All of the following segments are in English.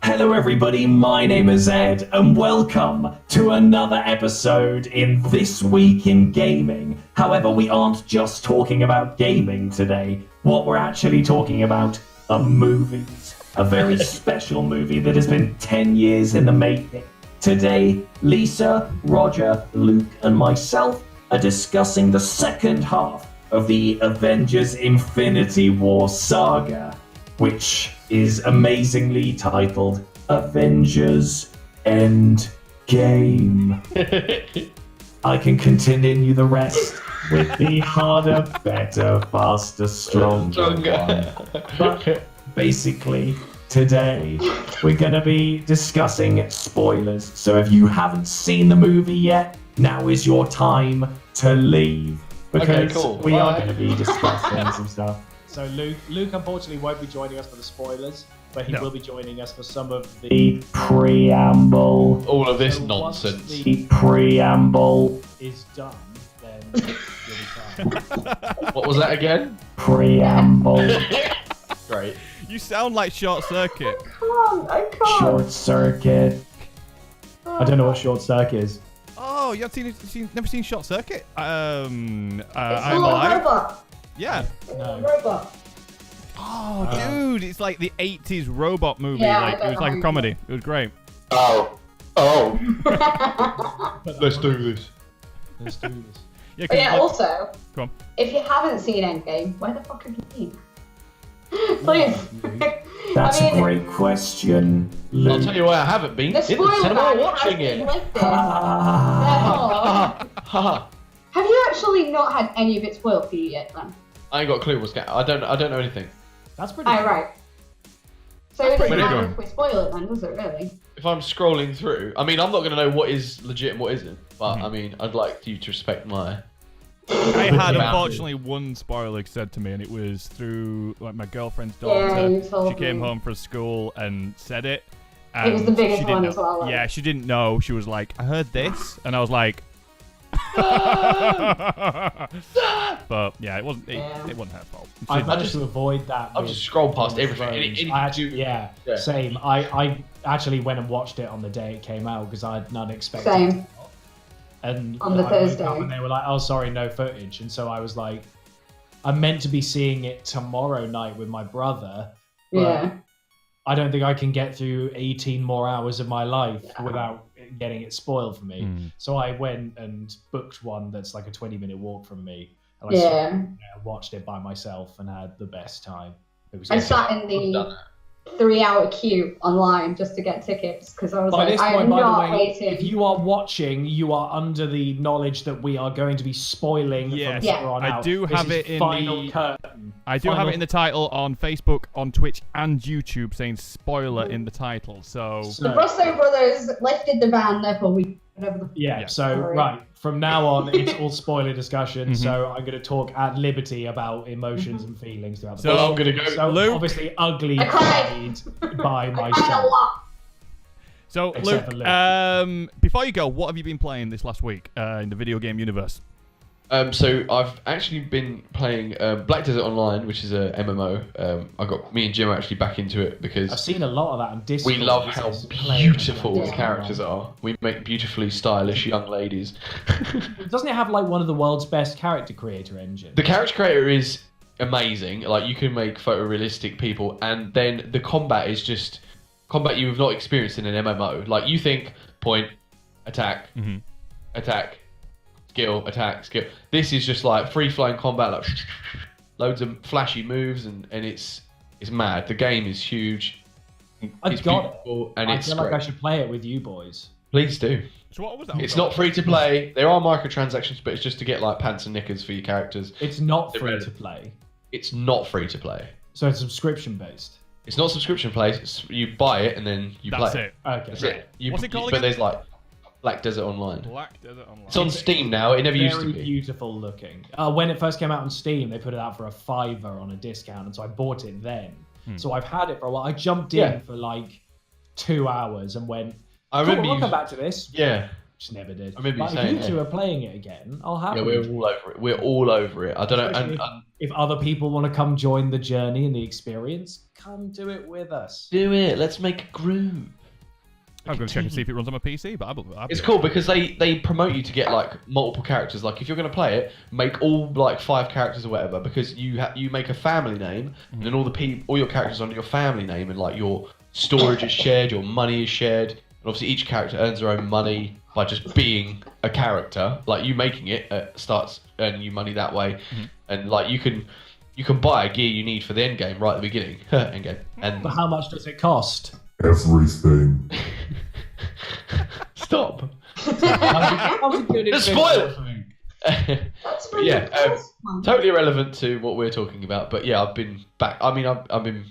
Hello everybody, my name is Ed, and welcome to another episode in This Week in Gaming. However, we aren't just talking about gaming today. What we're actually talking about are movies. A very special movie that has been 10 years in the making. Today, Lisa, Roger, Luke, and myself are discussing the second half of the Avengers Infinity War saga, which is amazingly titled Avengers End Game. I can continue the rest with the harder, better, faster, stronger one. But basically, today, we're going to be discussing spoilers. So if you haven't seen the movie yet, now is your time to leave. Because we are going to be discussing some stuff. So Luke unfortunately won't be joining us for the spoilers, but he will be joining us for some of the preamble. All of this nonsense. Once The preamble. is done, then you'll be fine. What was that again? Preamble. Great. You sound like Short Circuit. I can't. Short circuit. I don't know what short circuit is. Oh, you haven't never seen Short Circuit? I'm It's alive. not a robot. Yeah. No. Robot. Oh, dude, it's like the 80s robot movie. Yeah, Like it was like a comedy. It was great. Oh. Let's do this. Let's do this. Yeah, But yeah, like, also, go on. if you haven't seen Endgame, where the fuck have you been? Please. That's I mean, a great question, I'll Luke. tell you why I haven't been. The In the spoiler cinema bag has watching been it. lifted. Ah. Therefore, Haha. have you actually not had any of it spoiled for you yet, then? I ain't got a clue what's going. I don't know anything. That's pretty. Oh, right. So it pretty doesn't matter good. if we spoil it then, does it really? If I'm scrolling through, I mean, I'm not going to know what is legit and what isn't. But I mean, I'd like you to respect my. I had Yeah. unfortunately one spoiler said to me, and it was through like my girlfriend's Yeah, daughter. you told She came me. home from school and said it. It was the and biggest she didn't one know. as well, like. Yeah, she didn't know. She was like, "I heard this," and I was like. But yeah, it wasn't. It wasn't her fault. I managed to avoid that. I've with just scrolled past Game of everything. Thrones. Any- I actually, Yeah. same. I actually went and watched it on the day it came out because I had none expected. Same. And On the I woke Thursday. up and they were like, "Oh, sorry, no footage." And so I was like, "I'm meant to be seeing it tomorrow night with my brother." But Yeah. I don't think I can get through 18 more hours of my life without getting it spoiled for me. So I went and booked one that's like a 20-minute walk from me. And I sat Yeah. there, watched it by myself and had the best time. It was I awesome. sat in the 3-hour queue online just to get tickets because I was By like, this I point, am by the not way, waiting. if you are watching, you are under the knowledge that we are going to be spoiling Yes. from Yeah. here on I out. do This have is it in final the- curtain. I do have it in the title on Facebook, on Twitch, and YouTube, saying spoiler in the title. So The Russo brothers lifted the ban, therefore we whatever the Yeah, Yeah. so Sorry. right, from now on, it's all spoiler discussion, so I'm going to talk at liberty about emotions and feelings throughout the So, Well, I'm going to go. So Luke- obviously ugly I cried. played by I cried a myself. lot. So, Except for Luke, Luke. before you go, what have you been playing this last week in the video game universe? So I've actually been playing Black Desert Online, which is a MMO. Me and Jim are actually back into it I've because seen a lot of that on Discord. we love how It's playing beautiful like the that. characters are. We make beautifully stylish young ladies. Doesn't it have like one of the world's best character creator engines? The character creator is amazing. Like you can make photorealistic people, and then the combat is just combat you have not experienced in an MMO. Like you think point, attack, attack, skill, attack, skill. This is just like free flowing combat, like loads of flashy moves, and it's mad. The game is huge. I It's got beautiful, it. and I it's feel like great. I should play it with you boys. Please do. So what was that? It's not free to play. There are microtransactions, but it's just to get like pants and knickers for your characters. It's not free Irrelevant. to play, It's not free to play. so it's subscription based. It's not subscription play. You buy it and then you That's play. it. Okay. That's it. What's it called But again? there's like Black Desert Online. Black Desert Online. It's on Steam now. It never used to Very be. beautiful looking. When it first came out on Steam, they put it out for a $5 on a discount, and so I bought it then. So I've had it for a while. I jumped in Yeah. for like 2 hours and went, I cool, remember I'll you. come back to this. Yeah. Just never did. I remember you But saying if you two that. are playing it again, I'll have Yeah, it. we're all over it. We're all over it. I don't know. Especially- And if other people want to come join the journey and the experience, come do it with us. Do it. Let's make a group. I'm going to check and see if it runs on my PC, but It's cool because they promote you to get like multiple characters. Like if you're going to play it, make all like 5 characters or whatever, because you make a family name, and then all your characters under your family name, and like your storage is shared, your money is shared, and obviously each character earns their own money by just being a character. Like you making it starts earning you money that way, and like you can buy a gear you need for the end game right at the beginning. End game. And But how much does it cost? Everything. Stop. How's it good? Just spoil it. That's really Yeah, cool. totally irrelevant to what we're talking about. But yeah, I've been back. I mean, I've been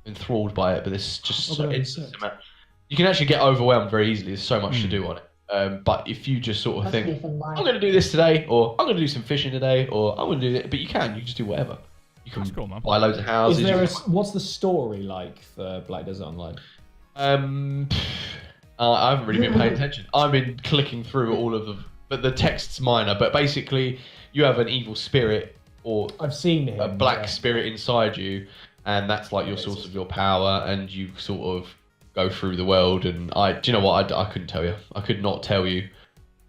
enthralled by it, but there's just you can actually get overwhelmed very easily. There's so much to do on it. But if you just sort of That's think, even life. I'm going to do this today, or I'm going to do some fishing today, or I'm going to do it, but you can just do whatever. You can That's cool, man. buy loads of houses. What's the story like for Black Desert Online? I haven't really been paying attention. I've been clicking through all of them, but the text's minor. But basically, you have an evil spirit or I've seen him. a black spirit inside you, and that's like your source of your power, and you sort of go through the world. And do you know what? I couldn't tell you. I could not tell you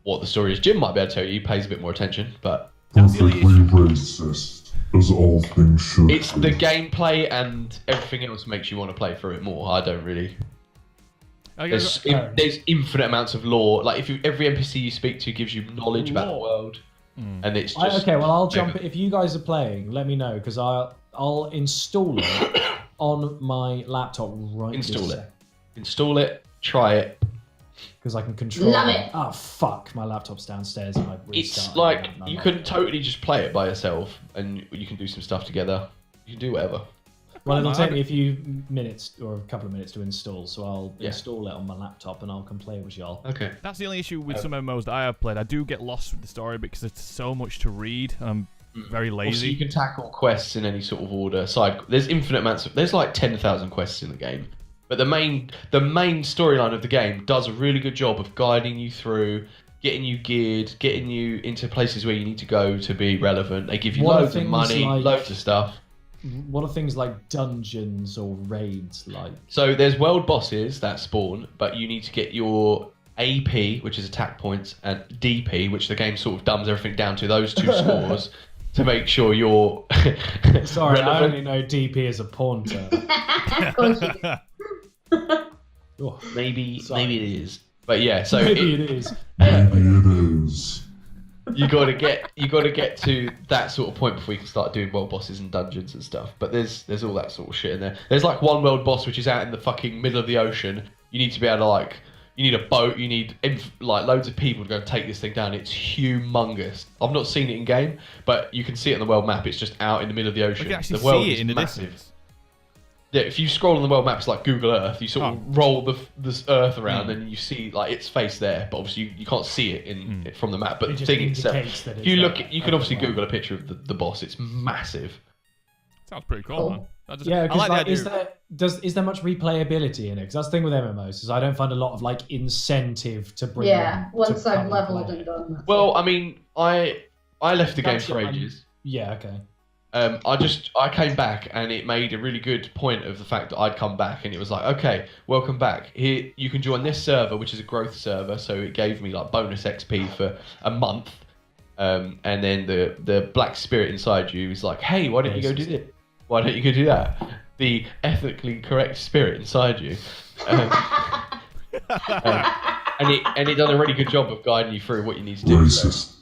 what the story is. Jim might be able to tell you. He pays a bit more attention, but Perfectly racist, as all things should it's be. the gameplay and everything else makes you want to play through it more. I don't really. There's infinite amounts of lore. Like every NPC you speak to gives you knowledge about the world, and it's just Okay, well I'll jump. If you guys are playing, let me know because I'll install it on my laptop right Install it, try it. because I can control Love it. it. Oh fuck, my laptop's downstairs and I've restarted. It's like it, and I'm you not- can totally just play it by yourself, and you can do some stuff together. You can do whatever. Well, it'll take me a few minutes or a couple of minutes to install, so I'll Yeah. install it on my laptop and I'll come play with y'all. Okay. That's the only issue with some MMOs that I have played. I do get lost with the story because it's so much to read. I'm very Also, lazy. you can tackle quests in any sort of order. There's infinite amounts of. There's like 10,000 quests in the game, but the main storyline of the game does a really good job of guiding you through, getting you geared, getting you into places where you need to go to be relevant. They give you What are loads of things money, like- loads of stuff. What are things like dungeons or raids like? So there's world bosses that spawn, but you need to get your AP, which is attack points, and DP, which the game sort of dumbs everything down to those 2 scores to make sure you're Sorry, I relevant. only know DP as a pawn term. Of course you do. Oh, Maybe Sorry. it is, but yeah. So maybe it is. Maybe it is. you got to get to that sort of point before you can start doing world bosses and dungeons and stuff. But there's all that sort of shit in there. There's like one world boss which is out in the fucking middle of the ocean. You need to be able to you need a boat. You need like loads of people to go and take this thing down. It's humongous. I've not seen it in game, but you can see it on the world map. It's just out in the middle of the ocean. You can actually the world see it is in the massive. distance. Yeah, if you scroll on the world map, it's like Google Earth. You sort of roll this Earth around, and you see like its face there. But obviously, you can't see it from the map. But It the just thing itself, indicates that if it's you look, there. you can obviously Okay, Google a picture of the boss. It's massive. Sounds pretty cool, Cool. man. Yeah, I because like the idea. is there much replayability in it? Because that's the thing with MMOs is I don't find a lot of like incentive to bring. Yeah, them to once I've come and leveled play and it. done that. Well, I mean, I left the game That's for it, ages. Yeah, okay. I came back and it made a really good point of the fact that I'd come back and it was like, okay, welcome back. Here you can join this server, which is a growth server, so it gave me like bonus XP for a month. And then the black spirit inside you is like, hey, why don't you go do this? Why don't you go do that? The ethically correct spirit inside you. And it done a really good job of guiding you through what you need to do. Racist.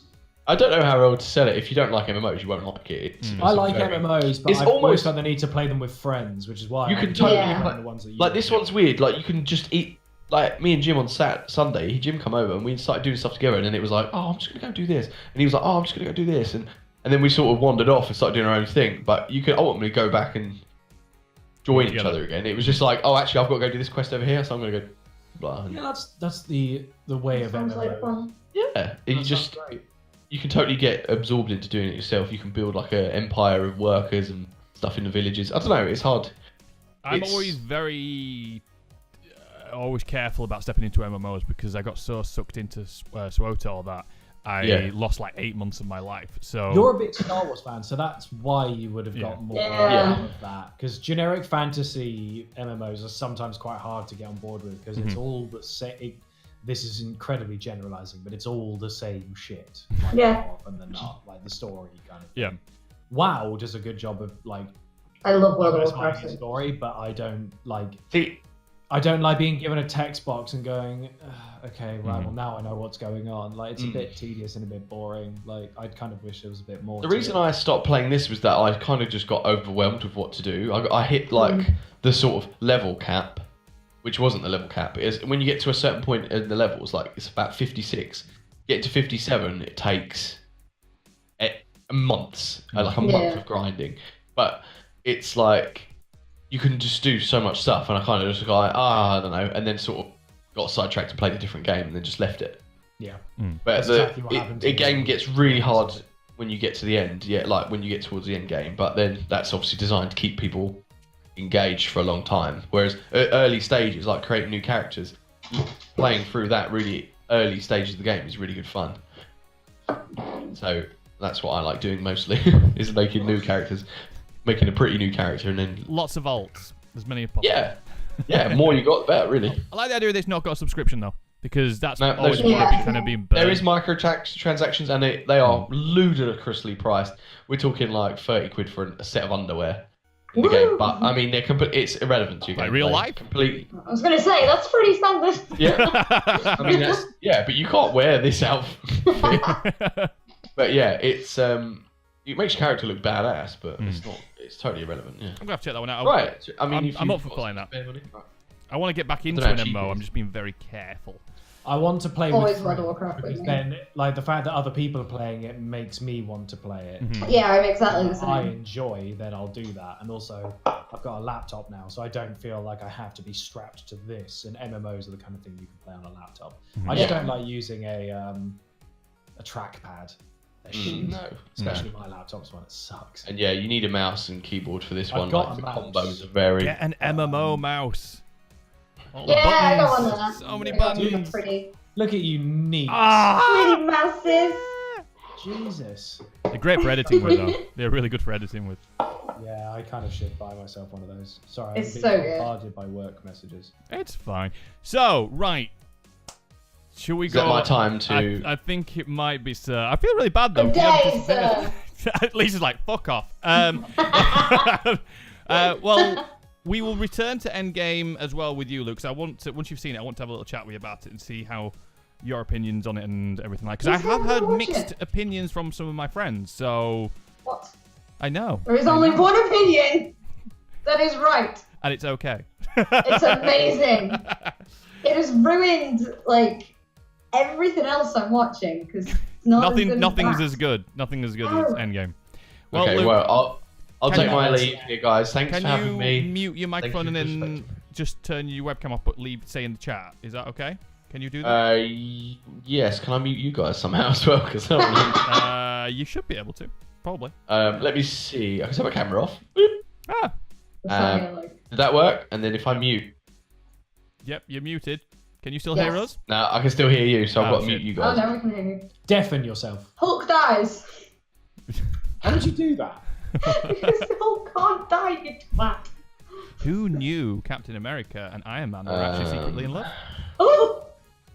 I don't know how else to sell it. If you don't like MMOs, you won't like it. It's I a like very- MMOs, but It's I've always almost- found the need to play them with friends, which is why You I can only totally Yeah. play the ones that you Like this one's weird. Like you can just eat. Like me and Jim on Sunday, Jim come over and we started doing stuff together, and then it was like, oh, I'm just gonna go do this, and he was like, oh, I'm just gonna go do this, and then we sort of wandered off and started doing our own thing. But you can ultimately go back and join each Together. other again. It was just like, oh, actually, I've got to go do this quest over here, so I'm gonna go. Blah. And Yeah, that's the way of Sounds MMO. like fun. yeah, That you sounds just great. you can totally get absorbed into doing it yourself. You can build like an empire of workers and stuff in the villages. I don't know. It's hard. I'm It's- always very always careful about stepping into MMOs because I got so sucked into SWOTA all that. I lost like 8 months of my life. So You're a big Star Wars fan, so that's why you would have got more out of that. Because generic fantasy MMOs are sometimes quite hard to get on board with because it's all the same. This is incredibly generalizing, but it's all the same shit. Like, more often than not, like the story kind of thing. Yeah. WoW does a good job of like. I love World of diversifying Warcraft. story, but I don't like. See, I don't like being given a text box and going, okay, right, well now I know what's going on. Like it's a bit tedious and a bit boring. Like I'd kind of wish there was a bit more. the reason I stopped playing this was that I kind of just got overwhelmed with what to do. I hit like the sort of level cap, which wasn't the level cap. It's when you get to a certain point in the levels, like it's about 56. Get to 57, it takes months, like a month of grinding. But it's like you can just do so much stuff, and I kind of just go, I don't know, and then sort of got sidetracked and played a different game, and then just left it. Yeah. But That's exactly what happened to the me. game gets really hard when you get to the end, like when you get towards the end game. But then that's obviously designed to keep people engaged for a long time. Whereas early stages, like creating new characters, playing through that really early stages of the game is really good fun. So that's what I like doing mostly, is making new characters. Making a pretty new character and then lots of alts, as many as possible. Yeah, more you got, the better, really. I like the idea of this not got a subscription though, because that's No, always those- kind of being burnt. There is microtransactions, and they are ludicrously priced. We're talking like 30 quid for a set of underwear in the game, but I mean, it's irrelevant to your Like gameplay. real life? Completely. I was gonna say that's pretty standard. Yeah. I mean, but you can't wear this outfit. But yeah, it makes your character look badass, but it's not. It's totally irrelevant. Yeah. I'm gonna have to check that one out. Right. I mean, I'm up for playing that. I want to get back into know an how cheap MMO. it I'm is. just being very careful. I want to play Always with World of friends, Warcraft with because me. then, like the fact that other people are playing it makes me want to play it. Yeah, I'm exactly the If I same. enjoy, then I'll do that. And also, I've got a laptop now, so I don't feel like I have to be strapped to this. And MMOs are the kind of thing you can play on a laptop. I just don't like using a trackpad. They're shit. No. Especially my laptop's one, it sucks. And yeah, you need a mouse and keyboard for this I've one. got Like, the a mouse. combos are very. Get an MMO mouse. All the Yeah, I got one buttons. of that. So many I got buttons. Pretty Look at you, neat. pretty mouses. Jesus. They're great for editing with, though. They're really good for editing with. Yeah, I kind of should buy myself one of those. Sorry, It's I'm so being good. bombarded by work messages. It's fine. So, right. Should we Is go? that my time to? I think it might be, sir. I feel really bad, though. Good We haven't day, just- At least it's like, fuck off. Well, we will return to Endgame as well with you, Luke. 'Cause I want to, once you've seen it, I want to have a little chat with you about it and see how your opinions on it and everything like. Because I You have said heard watch mixed it. opinions from some of my friends. So What? I know, There is only one opinion that is right. and it's okay. It's amazing. It has ruined like everything else I'm watching because Nothing's as good. Nothing as good as No. Endgame. Well, Okay, Luke, well, I'll can take you- my leave here, guys. Thanks can for having you me. mute your microphone you and for then respecting. just turn your webcam off, but say in the chat? Is that okay? Can you do that? Yes. Can I mute you guys somehow as well? Because You should be able to, probably. let me see. I can set my camera off. Ah, Did that work? And then if I mute, yep, you're muted. Can you still Yes. hear us? no, I can still hear you. So I've Oh, got to shit. mute you Oh guys. no, we can hear you. Deafen yourself. Hulk dies. How did you do that? Because Hulk can't die, you twat. Who knew Captain America and Iron Man were actually secretly in love? Oh!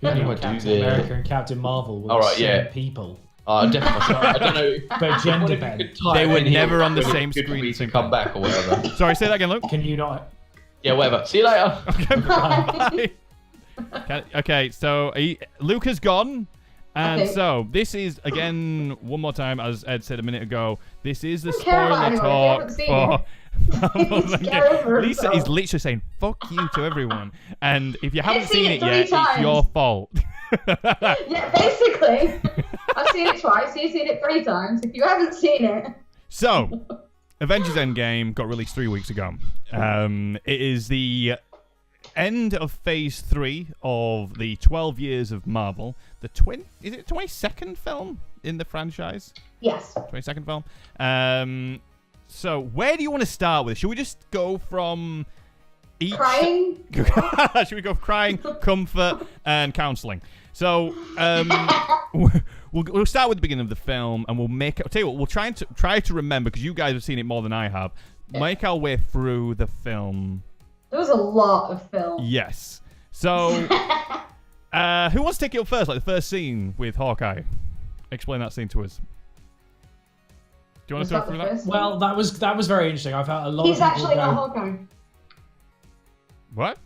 How do I do Captain this? America and Captain Marvel were All the right, same yeah. people. Definitely. I don't know. But gender What if bend. you could type They were in here never on the when it's same good for screen me at the same to come time. back or whatever. Sorry, say that again, Luke. Can you not? Yeah, whatever. See you later. Bye. Okay, so Luke has gone. And Okay. so, this is, again, one more time, as Ed said a minute ago, this is the Don't care about spoiler anyone, talk if you haven't for Just get over it, Lisa bro. is literally saying, fuck you to everyone. And if you haven't seen seen it it 3 yet, it's times. your fault. Yeah, basically. I've seen it twice, you've seen it 3 times. If you haven't seen it, So, Avengers End Game got released 3 weeks ago. It is the end of Phase 3 of the 12 years of Marvel. Is it 22nd film in the franchise? yes. 22nd film. So, where do you want to start with? Should we just go from each? Crying. Should we go crying, comfort, and counselling? So, we'll start with the beginning of the film, and we'll make. I'll tell you what. We'll try to remember, because you guys have seen it more than I have. Make our way through the film. There was a lot of film. Yes. So, who wants to take it up first? Like the first scene with Hawkeye. Explain that scene to us. Do you want to go through that? Well, that was very interesting. I felt a lot. He's of actually not Hawkeye. What?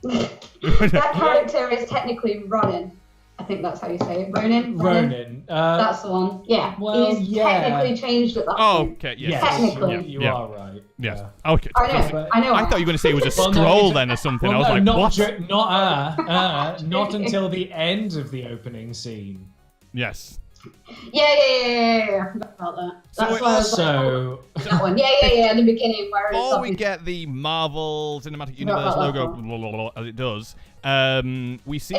That character is technically Ronin. I think that's how you say it. Ronin. That's the one. Yeah. Well, he's technically changed at that point. Okay. Yes. Technically. You are right. Yes. Yeah. Okay. I know. I thought you were going to say it was a scroll then or something. I was like, what? Not until the end of the opening scene. Yes. Yeah. About that. That's why I was like, that one. Yeah. In the beginning, where before we get the Marvel Cinematic Universe logo, as it does, we see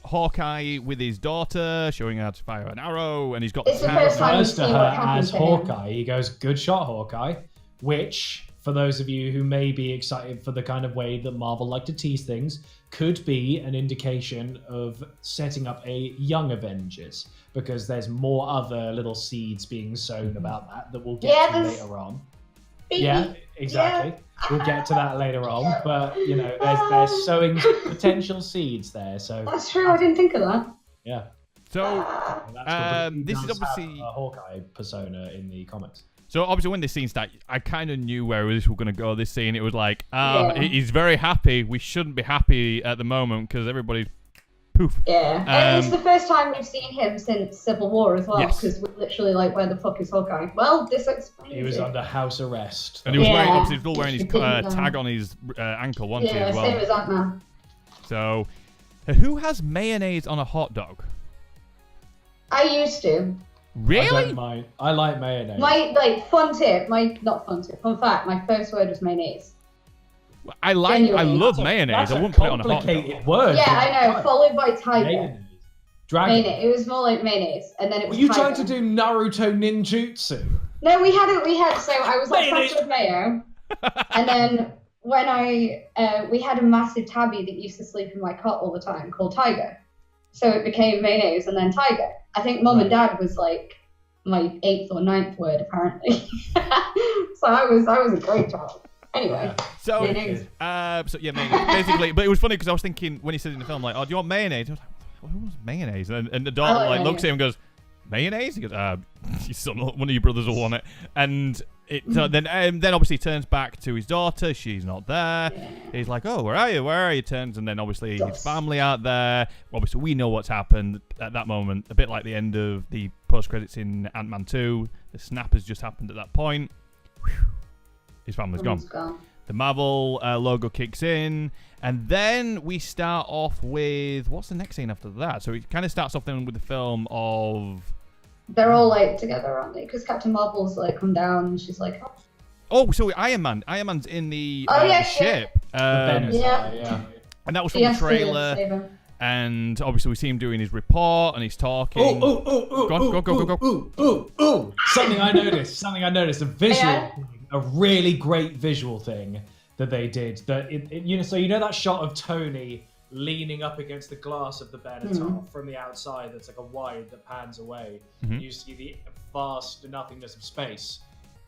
Hawkeye with his daughter showing her how to fire an arrow, and he's got the first time refers to her as Hawkeye. He goes, "Good shot, Hawkeye," which, for those of you who may be excited for the kind of way that Marvel like to tease things, could be an indication of setting up a young Avengers, because there's more other little seeds being sown about that we'll get to later on. Yeah, exactly. Yeah. We'll get to that later on, but you know, there's sowing potential seeds there. So that's true. I didn't think of that. Yeah. So this is obviously a Hawkeye persona in the comics. So obviously when this scene started, I kind of knew where this was going to go. This scene, it was like, he's very happy. We shouldn't be happy at the moment because everybody's poof. Yeah, and it's the first time we've seen him since Civil War as well, because we're literally like, where the fuck is Hawkeye? Well, this explains He was under house arrest. And he was obviously still wearing his tag on his ankle, wasn't he, as well? Yeah, same as Ant-Man. So, who has mayonnaise on a hot dog? I used to. Really? I don't mind. I like mayonnaise. Fun fact, my first word was mayonnaise. I love mayonnaise. I wouldn't put it on a hot dog. Complicated word. Yeah, I know. Followed by tiger. Mayonnaise. Dragon. Mayonnaise. It was more like mayonnaise, and then it was. Were you tiger. trying to do Naruto ninjutsu? No, we had. So I was like stuffed with mayo, and then when we had a massive tabby that used to sleep in my cot all the time called Tiger, so it became mayonnaise and then tiger. I think Mum and Dad was like my 8th or 9th word apparently. So I was a great child. Anyway, mayonnaise. Mayonnaise. Basically, but it was funny because I was thinking when he said it in the film, like, "Oh, do you want mayonnaise?" I was like, "Who wants mayonnaise?" And the daughter looks at him and goes, "Mayonnaise?" He goes, "Your son, one of your brothers will want it." And then obviously turns back to his daughter. She's not there. Yeah. He's like, "Oh, where are you? Where are you?" Turns, and then obviously his family out there. Obviously, we know what's happened at that moment. A bit like the end of the post credits in Ant-Man 2. The snap has just happened at that point. Whew. His family's gone. The Marvel logo kicks in, and then we start off with what's the next scene after that? So it kind of starts off then with the film of. They're all like together, aren't they? Because Captain Marvel's like come down, and she's like, "Oh, so Iron Man. Iron Man's in the ship." And that was from the trailer. And obviously we see him doing his report, and he's talking. Go. Something I noticed. A really great visual thing that they did. That so you know that shot of Tony leaning up against the glass of the Benetton from the outside. That's like a wide that pans away. You see the vast nothingness of space.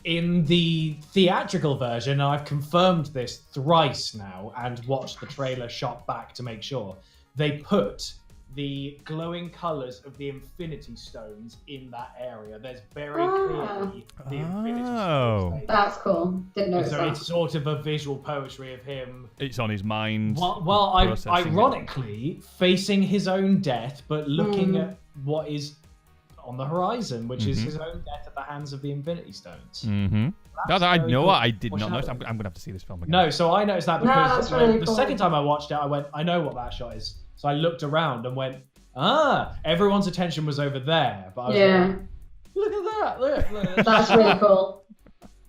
In the theatrical version, I've confirmed this thrice now and watched the trailer shot back to make sure. They put the glowing colours of the Infinity Stones in that area. There's very clearly the Infinity Stones. That's cool. Didn't know so it's sort of a visual poetry of him. It's on his mind. Well, ironically, facing his own death, but looking at what is on the horizon, which is his own death at the hands of the Infinity Stones. I did not know. I'm going to have to see this film again. No, so I noticed that because the second time I watched it, I went, I know what that shot is. So I looked around and went, everyone's attention was over there. But I was like, look at that, look. That's really cool.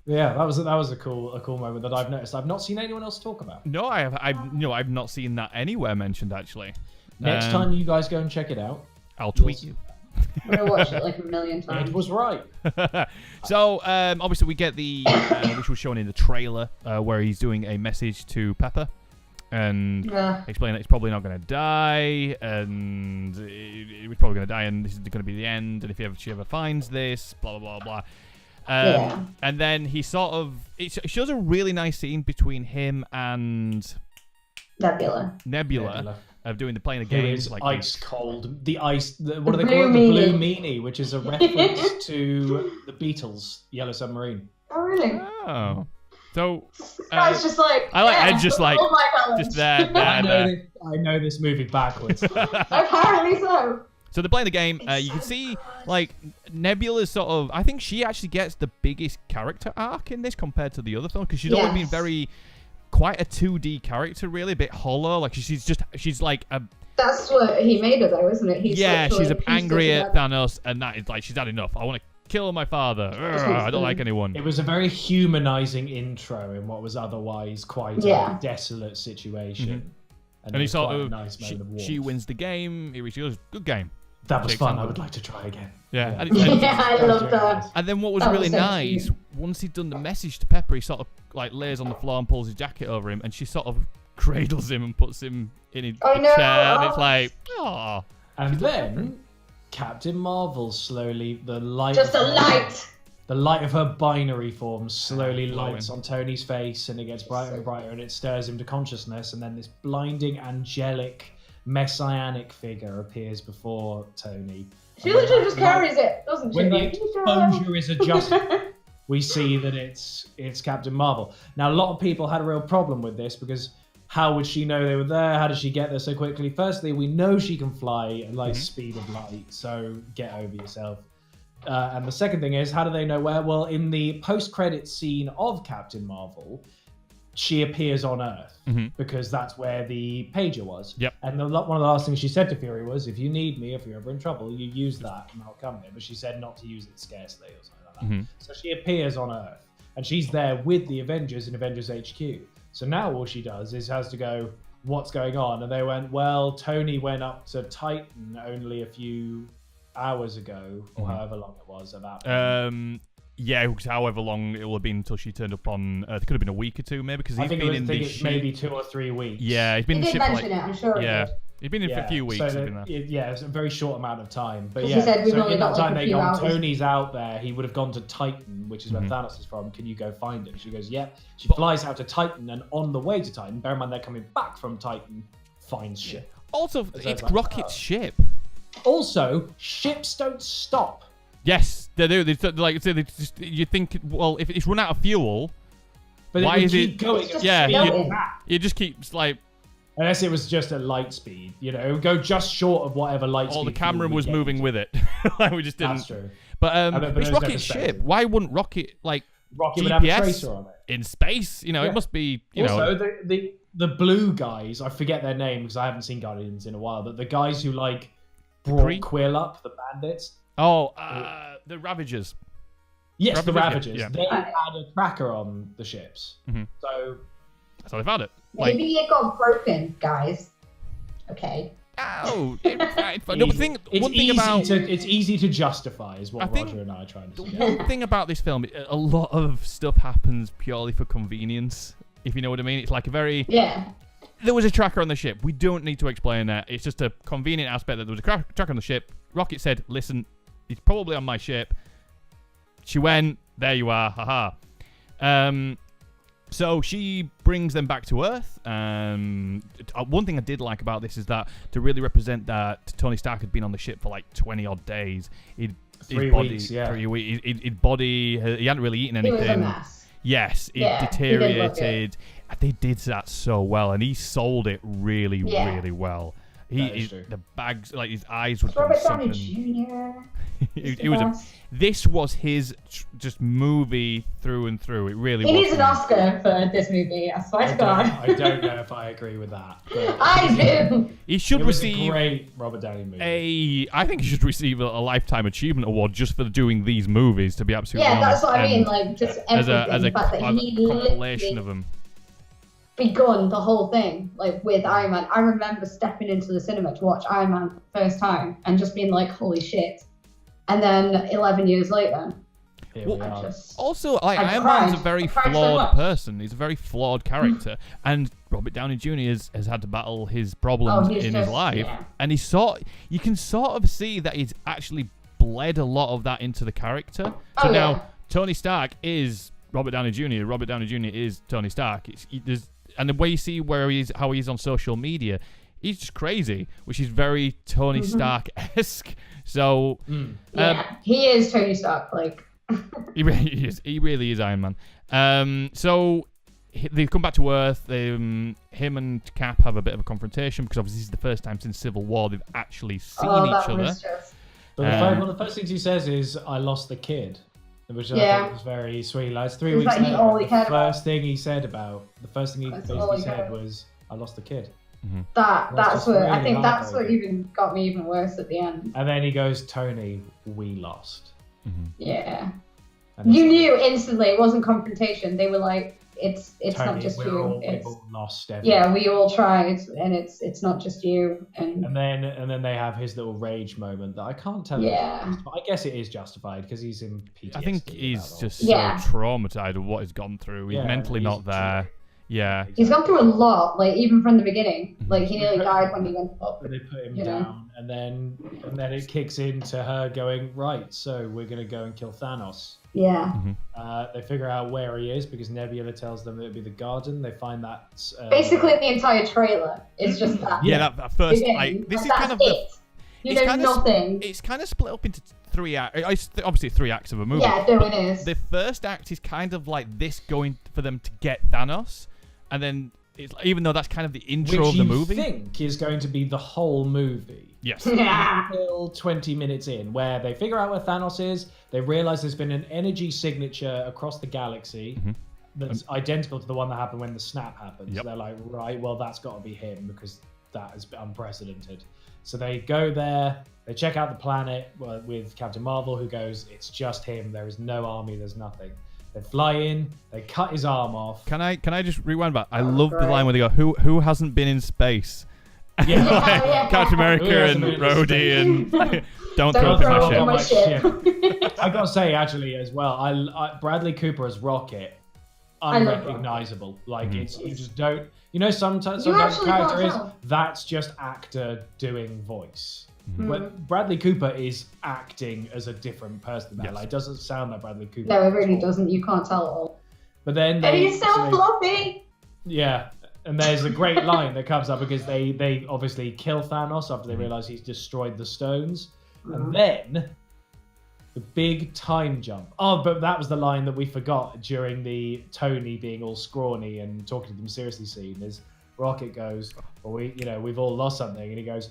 Yeah, that was a cool moment that I've noticed. I've not seen anyone else talk about. No, I've not seen that anywhere mentioned actually. Next time you guys go and check it out, I'll tweet you. I'm gonna watch it like a million times. It was right. So obviously we get the which was shown in the trailer where he's doing a message to Pepper. and explain that he's probably not going to die, and he was probably going to die, and this is going to be the end, and if she ever finds this, blah, blah, blah, blah. And then he sort of... It shows a really nice scene between him and... Nebula. Of playing the game. It's like ice cold. What do they call it? The Blue Meanie, which is a reference to the Beatles' Yellow Submarine. Oh, really? Oh. So... Guy's just like... I like Ed just like... Oh my God. Just there. I know this movie backwards. Apparently so. So they're playing the game. You can see, like, Nebula's sort of... I think she actually gets the biggest character arc in this compared to the other film, because she's always been very... Quite a 2D character, really, a bit hollow. Like, she's like a... That's what he made her, though, isn't it? She's angry at Thanos, and that is like, she's had enough. I want to kill my father. I don't like anyone. It was a very humanizing intro in what was otherwise quite a desolate situation. And he sort of... Nice she wins the game. She goes, good game. That was fun. I would like to try again. Yeah. I love that. And then what was really nice, once he'd done the message to Pepper, he sort of like lays on the floor and pulls his jacket over him, and she sort of cradles him and puts him in his chair, and it's like, oh. And then Captain Marvel slowly, the light of her binary form slowly lights on Tony's face, and it gets brighter and brighter, and it stirs him to consciousness, and then this blinding, angelic, messianic figure appears before Tony. She literally just carries it, doesn't she? When the exposure is adjusted, we see that it's Captain Marvel. Now, a lot of people had a real problem with this, because how would she know they were there? How did she get there so quickly? Firstly, we know she can fly at light speed of light, so get over yourself. And the second thing is, how do they know where? Well, in the post-credit scene of Captain Marvel, she appears on Earth, because that's where the pager was. Yep. And one of the last things she said to Fury was, if you need me, if you're ever in trouble, you use that and I'll come here. But she said not to use it scarcely or something like that. So she appears on Earth, and she's there with the Avengers in Avengers HQ. So now all she does is has to go, what's going on? And they went, well, Tony went up to Titan only a few hours ago, or however long it was at that point. Yeah, however long it will have been until she turned up on Earth. It could have been a week or two, maybe, because he's been in the ship. Maybe 2 or 3 weeks. Yeah, he's been in the ship for like... I'm sure. He's been in for a few weeks. So it's a very short amount of time. But he said we've only in that got time like a few hours. Tony's out there. He would have gone to Titan, which is where Thanos is from. Can you go find him? She goes, yep. She flies out to Titan, and on the way to Titan, bear in mind they're coming back from Titan, finds ship. Also, it's Rocket's ship. Also, ships don't stop. Yes, they do. You think, well, if it's run out of fuel, but why is it going? It just keeps like. Unless it was just at light speed, it would go just short of whatever light speed. The camera was moving with it. We just didn't. That's true. But it's Rocket's ship. Why wouldn't Rocket Rocket GPS would have a tracer on it in space? It must be. Also, the blue guys, I forget their name because I haven't seen Guardians in a while. But the guys who brought Quill up, the bandits. Oh, the Ravagers. Yes, the Ravagers. Yeah. They had a tracker on the ships. So that's how they found it. Maybe it got broken, guys. Okay. Oh, it's easy to justify, is what Roger and I are trying to say. One thing about this film, a lot of stuff happens purely for convenience, if you know what I mean. It's like a very... Yeah. There was a tracker on the ship. We don't need to explain that. It's just a convenient aspect that there was a tracker on the ship. Rocket said, listen, he's probably on my ship. She went, there you are, haha. So she brings them back to Earth. One thing I did like about this is that to really represent that Tony Stark had been on the ship for like 20 odd days. 3 weeks, yeah. 3 weeks. His body, he hadn't really eaten anything. He was a mess. Yes, it deteriorated. They did that so well, and he sold it really, really well. The bags, like his eyes would. Robert Downey Jr. This was his just movie through and through. It really. He needs an Oscar for this movie. I swear to God. I don't know if I agree with that. I do. He should receive a great Robert Downey movie. I think he should receive a lifetime achievement award just for doing these movies. To be absolutely honest. Yeah, that's what I mean. Like just everything. As a compilation of them. Begun the whole thing with Iron Man. I remember stepping into the cinema to watch Iron Man first time and just being like, holy shit. And then 11 years later, Here Well, we are. Also, like, I Iron Man's a cried. very I cried so flawed much. person. He's a very flawed character, and Robert Downey Jr. has had to battle his problems he's in his just- life, yeah. and you can sort of see that he's actually bled a lot of that into the character. So Oh, now yeah. Tony Stark is Robert Downey Jr. Robert Downey Jr. is Tony Stark. And the way you see how he's on social media, he's just crazy, which is very Tony Stark-esque. So he is Tony Stark. Like, he really is. He really is Iron Man. So they come back to Earth. Him and Cap have a bit of a confrontation because obviously this is the first time since Civil War they've actually seen each other. was just. But one of the first things he says is, "I lost the kid," which I Yeah. thought was very sweet. Like, it's 3 It was weeks like he later, all he the cared about. first thing he said about the first thing he That's all basically he said cared. was, "I lost the kid." That's just what I really think. That's what heartbreaking. even got me even worse at the end. And then he goes, "Tony, we lost." Yeah, And it's you like, knew instantly it wasn't confrontation. They were like, "It's Tony, not just we've you. all lost everything. Yeah, we all tried, and it's not just you." And And then they have his little rage moment that I can't tell. Yeah. But I guess it is justified because he's in PTSD. I think about he's all just this. Yeah. so traumatized of what he's gone through. He's Yeah, mentally he's not there. Yeah. he's gone through a lot. Like even from the beginning, like he nearly died when he went up. But they put him You know? down, and then it kicks into her going, right, so we're gonna go and kill Thanos. Yeah. They figure out where he is because Nebula tells them it'd be the garden. They find that Basically, the entire trailer is just that. Yeah, that first, Beginning. like, this Like, is that's kind of it. You it's know kind of nothing. It's kind of split up into 3 acts. Obviously, 3 acts of a movie. Yeah, no, it is. The first act is kind of like this going for them to get Thanos, and then it's even though that's kind of the intro which of the you movie. think is going to be the whole movie. Yes. Yeah. Until 20 minutes in, where they figure out where Thanos is, they realize there's been an energy signature across the galaxy that's identical to the one that happened when the snap happened. Yep. So they're like, right, well, that's got to be him because that is unprecedented. So they go there, they check out the planet with Captain Marvel, who goes, it's just him. There is no army, there's nothing. They fly in, they cut his arm off. Can I just rewind back? I love the great. line where they go, "Who hasn't been in space?" Yeah. Yeah. Captain Who America hasn't and been in Rhodey and don't throw Don't up in throw my up ship. on my ship. I gotta say, actually, as well, I Bradley Cooper as Rocket, I love unrecognizable. Like Mm-hmm. it's you just don't. You know, sometimes You sometimes actually character can't is tell. that's just actor doing voice. Mm-hmm. But Bradley Cooper is acting as a different person. That Yes. like doesn't sound like Bradley Cooper. No, it at really all. doesn't. You can't tell at all. But then And he's so they- floppy. yeah, and there's a great line that comes up because they obviously kill Thanos after they realize he's destroyed the stones, and then the big time jump. Oh, but that was the line that we forgot during the Tony being all scrawny and talking to them seriously scene. Is Rocket goes, well, we've all lost something, and he goes,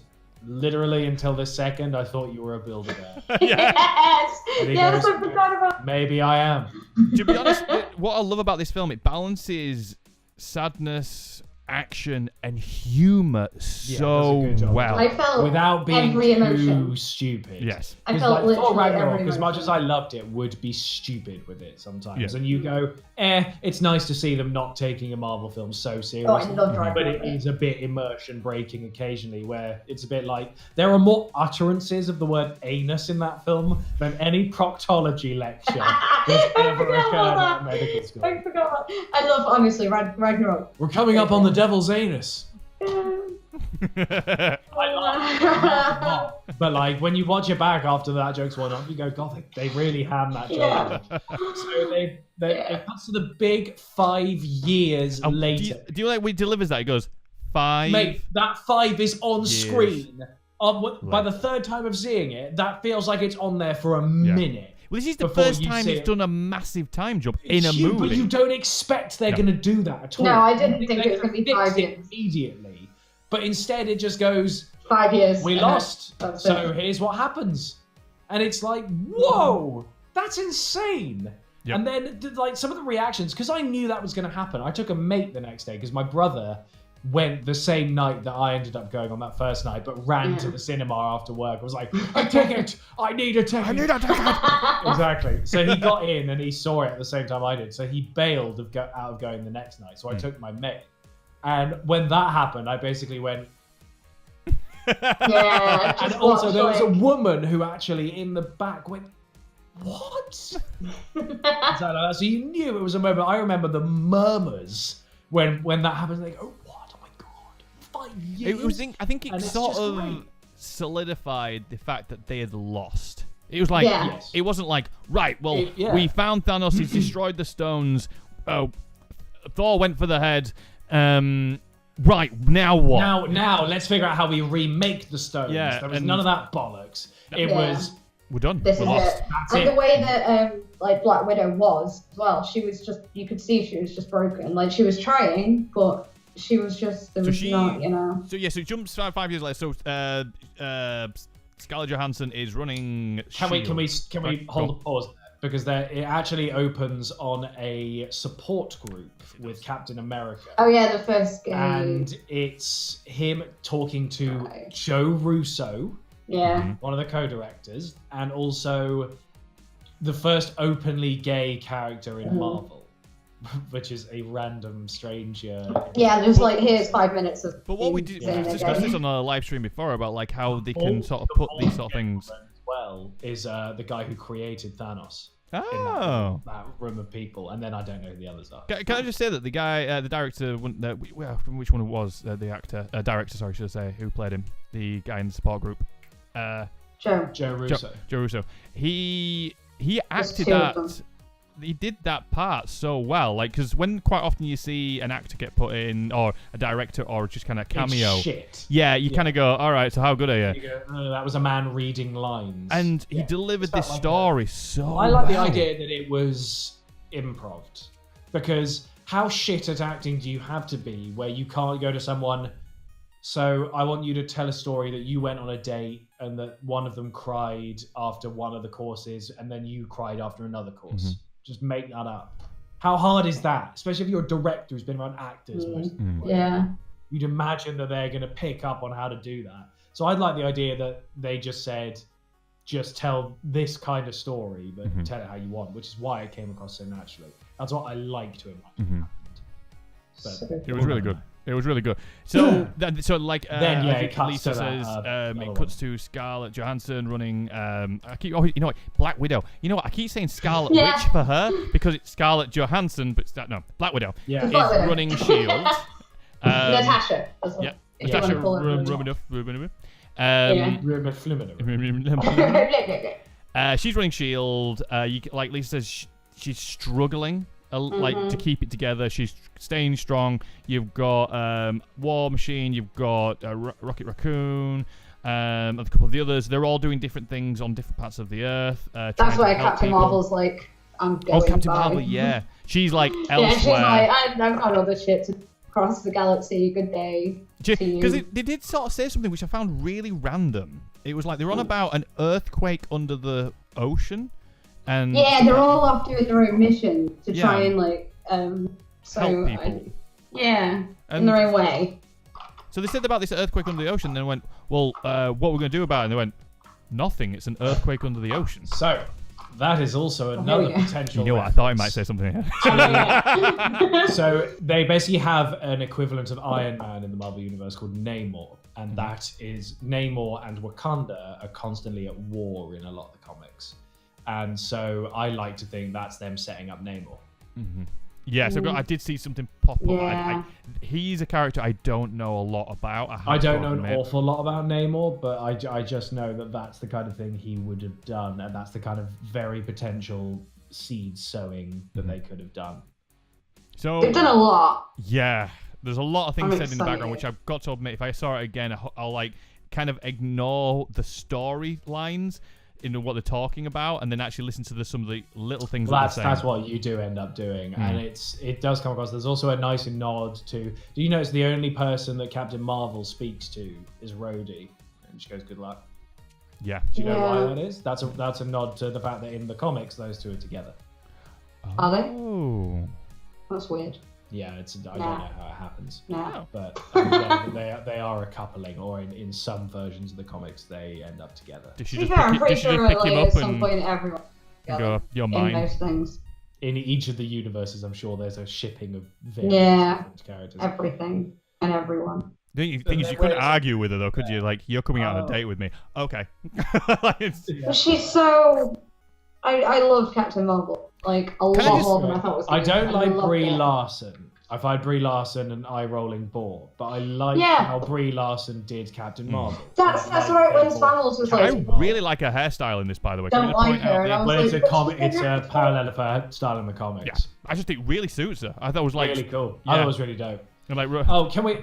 literally until this second, I thought you were a Build-A-Bear. Yes. And he Yes, goes, I forgot about. Maybe I am. To be honest, what I love about this film, it balances sadness, action, and humor so good job. well. I felt Without being every too emotion. stupid. Yes. I Because felt like literally Thor Ragnarok, every as much emotion. as I loved it, would be stupid with it sometimes. Yeah. And you go, it's nice to see them not taking a Marvel film so Oh, I seriously. love but Ragnarok. it is a bit immersion breaking occasionally, where it's a bit like there are more utterances of the word anus in that film than any proctology lecture that's ever forgot occurred about at medical school. I forgot. I love honestly Ragnarok. We're coming up on the devil's anus. But like when you watch it back after that joke's worn off, you go, God, they really hammed that joke. Yeah. So it cuts to the big 5 years Oh, later. do you like when he delivers that? He goes, 5. Mate, that 5 is on Years. screen. By the third time of seeing it, that feels like it's on there for a minute. Well, this is the before first you time see it's it. done a massive time jump It's in a huge, movie. but you don't expect they're No. going to do that at all. No, I You didn't think they're it was gonna be fix 5 it years. immediately. But instead, it just goes, 5 years. we and lost. that's So it. here's what happens. And it's like, whoa, that's insane. Yep. And then like some of the reactions, because I knew that was going to happen. I took a mate the next day because my brother went the same night that I ended up going on that first night, but ran to the cinema after work. I was like, a ticket! I need a ticket! I need a ticket! Exactly. So he got in and he saw it at the same time I did. So he bailed out of going the next night. So I took my mate. And when that happened, I basically went, Yeah. and just also watch, there was a like- woman who actually in the back went, what? So you knew it was a moment. I remember the murmurs when that happened. They go, what? Oh my god, 5 years. I think it sort of solidified the fact that they had lost. It was like, it wasn't like, right, well, we found Thanos, he's destroyed the stones, Thor went for the head, right, now what? Now, let's figure out how we remake the stones. Yeah, there was none of that bollocks. It was... We're done. This We're is lost. it. And the way that like Black Widow was as well, she was just, you could see she was just broken. Like, she was trying, but she was just, there was not, you know. So it jumps 5 years later. So Scarlett Johansson is running. Can we hold a pause there? Because it actually opens on a support group with Captain America. Oh yeah, the first game. And it's him talking to Joe Russo, one of the co-directors, and also the first openly gay character in Marvel, which is a random stranger. Yeah, just like, here's 5 minutes of. But what we discussed this on a live stream before about like how they can sort of put these sort of things. As well is the guy who created Thanos. Oh, in that room of people, and then I don't know who the others are. Can I just say that the guy, the director, which one it was, the actor, director, sorry, should I say, who played him, the guy in the support group, Joe Russo. Joe Russo. He acted that. He did that part so well, like, because when quite often you see an actor get put in, or a director, or just kind of cameo, it's shit. Yeah, you kind of go, all right, so how good are you? You go, oh, that was a man reading lines, and he delivered this story so. I like the idea that it was improv, because how shit at acting do you have to be where you can't go to someone? So I want you to tell a story that you went on a date and that one of them cried after one of the courses, and then you cried after another course. Mm-hmm. Just make that up. How hard is that? Especially if you're a director who's been around actors most of the time. Yeah. You'd imagine that they're going to pick up on how to do that. So I'd like the idea that they just said, just tell this kind of story, but tell it how you want, which is why it came across so naturally. That's what I like to imagine happened. It was really good. It was really good. So, then it cuts Lisa says it cuts to Scarlett Johansson running. Black Widow. You know what? I keep saying Scarlet Witch for her because it's Scarlett Johansson, but Black Widow is running Shield. Natasha. Yeah, Natasha Romanoff. She's running Shield. Like Lisa says, she's struggling. Like to keep it together. She's staying strong. You've got War Machine, you've got Rocket Raccoon, and a couple of the others. They're all doing different things on different parts of the Earth. That's why Captain Marvel's like, I'm going Captain Marvel, yeah. She's like elsewhere. Yeah, she's like, I've got other shit to cross the galaxy. Good day. Because they did sort of say something which I found really random. It was like they were on about an earthquake under the ocean. And they're all off doing their own mission to try and help people. In their own way. So they said about this earthquake under the ocean, and then went, well, what we're going to do about it? And they went, nothing. It's an earthquake under the ocean. So that is also another potential. You know what? I thought I might say something here. So they basically have an equivalent of Iron Man in the Marvel Universe called Namor, and that is Namor and Wakanda are constantly at war in a lot of the comics. And so I like to think that's them setting up Namor. Yeah, so I did see something pop up. He's a character I don't know a lot about. I don't know an awful lot about Namor, but I just know that that's the kind of thing he would have done, and that's the kind of very potential seed sowing that they could have done. So they've done a lot. Yeah, there's a lot of things said in the background, which I've got to admit, if I saw it again, I'll like kind of ignore the storylines in what they're talking about, and then actually listen to some of the little things that's what you do end up doing, and it does come across. There's also a nice nod to, do you notice the only person that Captain Marvel speaks to is Rhodey, and she goes, good luck. Yeah. Do you know why that is? That's a nod to the fact that in the comics those two are together. Are they? Oh, that's weird. Yeah, I don't know how it happens. No. But they are a coupling, or in some versions of the comics, they end up together. Did she just pick him up at some point everyone go, you're mine? In most things. In each of the universes, I'm sure there's a shipping of various different characters. Everything and everyone. The thing is, you couldn't argue with her, though, could you? Like, you're coming out on a date with me. Okay. She's so I loved Captain Marvel like a Can I lot just- more than I thought it was. I gonna don't be. like loved Brie it. Larson. I find Brie Larson an eye-rolling bore, but I like Yeah. how Brie Larson did Captain Marvel. That's I like right. When her Spaniels was I like, really like her hairstyle in this, by the way. Don't Can I like point out her, and I the- was Well, it's a like, comic. what's It's the a next parallel of her style in the comics. Yeah, I just think it really suits her. I thought it was like Really cool. Yeah. I thought it was really dope. like Oh, can we?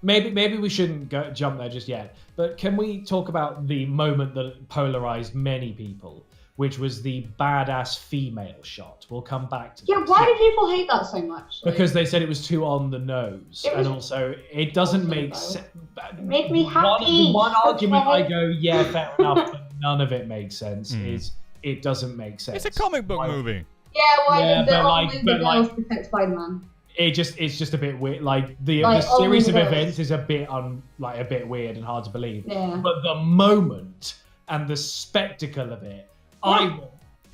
Maybe we shouldn't jump there just yet. But can we talk about the moment that polarized many people, which was the badass female shot? We'll come back to. yeah, this. why do people hate that so much? Like, Because they said it was too on the nose, It was- and also it doesn't Also, make though, sense. it made me happy. One argument Okay. I go, yeah, fair enough, but none of it makes sense. Mm. Is it doesn't make sense? it's a comic book Why- movie. yeah, why Yeah, did the but like- only but the like- girls protect Spider-Man? It's just a bit weird. Like the Like, series of only those. events is a bit a bit weird and hard to believe. Yeah. But the moment and the spectacle of it, I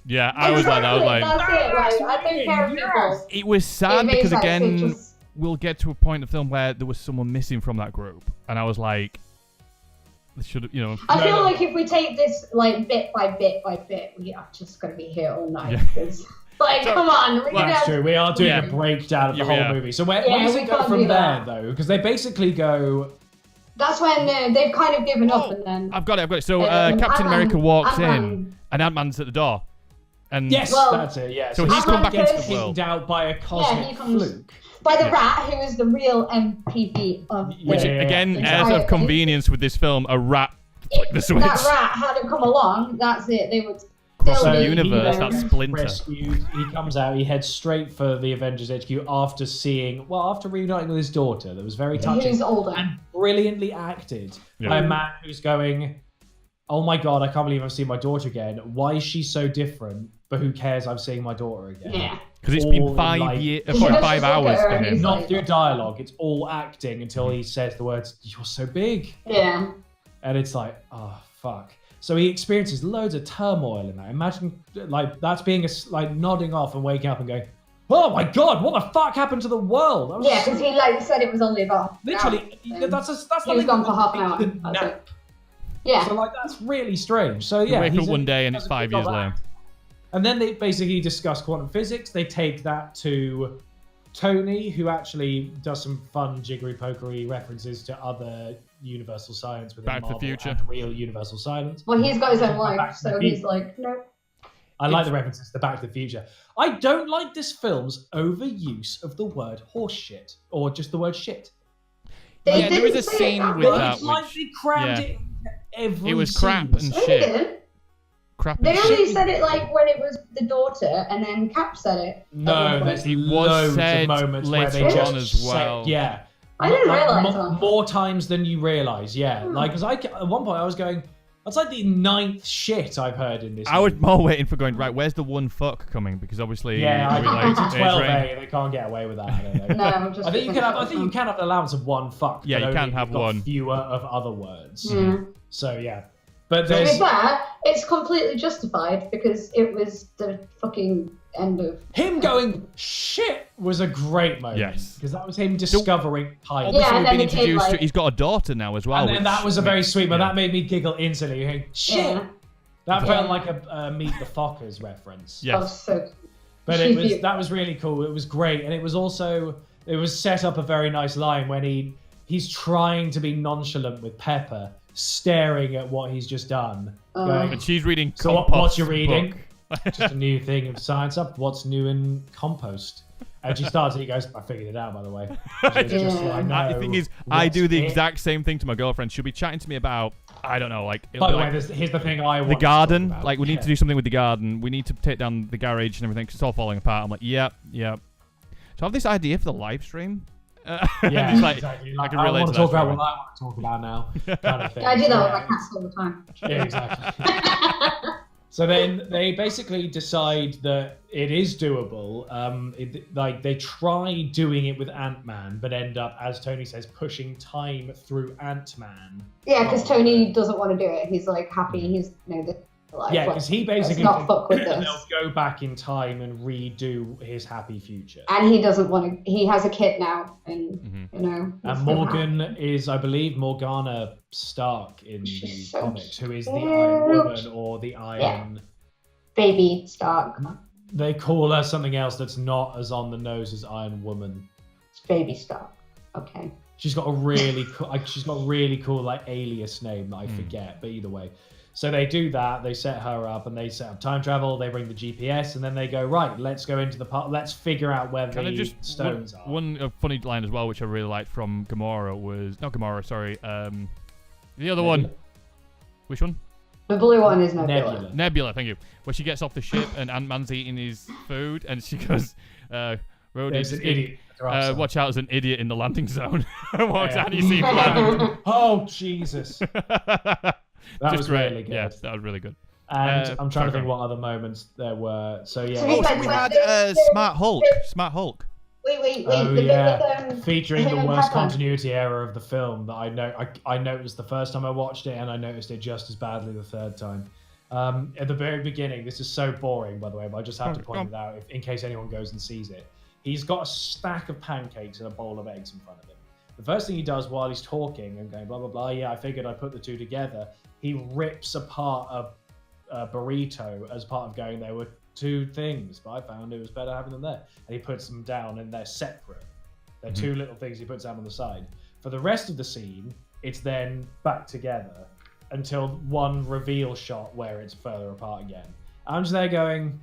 Yeah, I was like that. I was like, That's it. Like, I don't care if people. it was sad It makes because sense, it again, just- we'll get to a point in the film where there was someone missing from that group, and I was like, they should have, I feel No. like if we take this like bit by bit by bit, we are just gonna be here all night. Yeah. Because, like, So- come on, we That's can true. We are doing Yeah. a breakdown of the Yeah, we whole are. movie. So where Yeah, does we it go can't from do there, that. though? Because they basically go. That's when they've kind of given up, Oh, and then I've got it. So Um, Captain Ant-Man- America walks in, Ant-Man- and Ant-Man's at the door, and Yes, Well, that's it. Yeah. so he's come back gets into the world. pinged out by a cosmic he comes- fluke. by the Yeah. rat who is the real MVP of the which Yeah. again, entire- as of convenience with this film, a rat flicked the switch. That rat hadn't come along. That's it. They would Across still the be universe, there. that's Splinter. Rescued. He comes out. He heads straight for the Avengers HQ after after reuniting with his daughter. That was very touching Who's older? and brilliantly acted Yeah. by a man who's going, "Oh my god, I can't believe I'm seeing my daughter again. Why is she so different? But who cares? I'm seeing my daughter again." Yeah. Because it's been All, 5 like- years, He just 5 look at hours her for and him. he's Not like- through dialogue. It's all acting until he says the words, "You're so big," Yeah. and it's like, oh fuck. So he experiences loads of turmoil in that. Imagine like that's being like nodding off and waking up and going, "Oh my god, what the fuck happened to the world?" That was Yeah, so- because he like said it was only about literally an hour. that's He was like gone for half an hour. the That's nap. it. Yeah. So like that's really strange. So yeah, wake he's up one day and it's does a 5 good years job later. acting. And then they basically discuss quantum physics. They take that to Tony, who actually does some fun jiggery-pokery references to other universal science within Back to the Marvel Future. and real universal science. Well, he's got his own Back life, to the so he's future. like, no. I like the references to Back to the Future. I don't like this film's overuse of the word horse shit, or just the word shit. They Yeah, there is didn't a say it scene that with way. that. It's like which- they crammed yeah. it into every It was crap scene. and No, they shit. didn't. Crap They and only shit. said it like when it was the daughter, and then Cap said it. No, there's It was loads said of moments where they later just on as say- well. yeah. I didn't Like, realise that. more times than you realise, yeah. Like, because at one point I was going, that's like the 9th shit I've heard in this I was movie. more waiting for going, right, where's the one fuck coming? Because obviously, Yeah, I we think it's a age 12A, range. they can't get away with that. I don't know. No, just I think you can have. I think you can have an allowance of one fuck. Yeah, but you can only if have you've got one. fewer of other words. Yeah. So yeah, but To be there's fair, it's completely justified because it was the fucking end of. him going shit was a great moment. Yes. because that was him discovering time. Obviously, Yeah, and we've then been the kid, introduced to. like- He's got a daughter now as well. and then which that was a very makes- sweet, but yeah. that made me giggle instantly. You're going, shit. Yeah. That Yeah. felt like a Meet the Fockers reference. Yes. Oh, so. But it was that was really cool. It was great, and it was set up a very nice line when he's trying to be nonchalant with Pepper, staring at what he's just done. Going, And she's reading. so what's Compost's you reading? book. Just a new thing of science up. What's new in compost? And she starts it. He goes, I figured it out, by the way. It's just like, Yeah. The thing no, is, I do the what's it? exact same thing to my girlfriend. She'll be chatting to me about, I don't know, like, it'll By be the way, like here's the thing I want the to talk garden. about. Like, we need to do something with the garden. We need to take down the garage and everything 'cause it's all falling apart. I'm like, yep. So I have this idea for the live stream. Yeah, it's like, exactly. I can I relate want to to talk that about story. what I want to talk about now. Kind of thing. I do that Yeah, with my cats all the time. Yeah, exactly. So then they basically decide that it is doable. Like they try doing it with Ant-Man, but end up, as Tony says, pushing time through Ant-Man. Yeah, because Tony doesn't want to do it. He's like happy. He's this life. Yeah, because he basically let's not thinks fuck with that this. they'll go back in time and redo his happy future. And he doesn't want to. He has a kid now, and Mm-hmm. you know. And he's still Morgan happy. is, I believe, Morgana Stark in the She's so comics, who is the cute. Iron Woman or the Iron Baby Stark. They call her something else that's not as on the nose as Iron Woman. It's Baby Stark. Okay. She's got a really cool like alias name that I forget, but either way. So they do that, they set her up and they set up time travel, they bring the GPS and then they go, right, let's go into the part, let's figure out where the stones are. One funny line as well, which I really liked from Gamora was, not Gamora, sorry, the other one. Which one? The blue one is Nebula. Nebula, thank you. Where she gets off the ship and Ant-Man's eating his food and she goes, There's an idiot. Watch out, there's an idiot in the landing zone. Walks out and you see land. Oh, Jesus. That was really good. Yeah, that was really good. And I'm trying to think what other moments there were. So yeah. So we had Smart Hulk. Wait. Oh the yeah. bit with, featuring him the and worst Pepper. continuity error of the film that I noticed the first time I watched it, and I noticed it just as badly the third time. At the very beginning, this is so boring, by the way, but I just have to point it out in case anyone goes and sees it. He's got a stack of pancakes and a bowl of eggs in front of him. The first thing he does while he's talking and going blah blah blah, yeah, I figured I'd put the two together. He rips apart a burrito as part of going, there were two things, but I found it was better having them there. And he puts them down and they're separate. They're two little things he puts down on the side. For the rest of the scene, it's then back together until one reveal shot where it's further apart again. I'm just there going,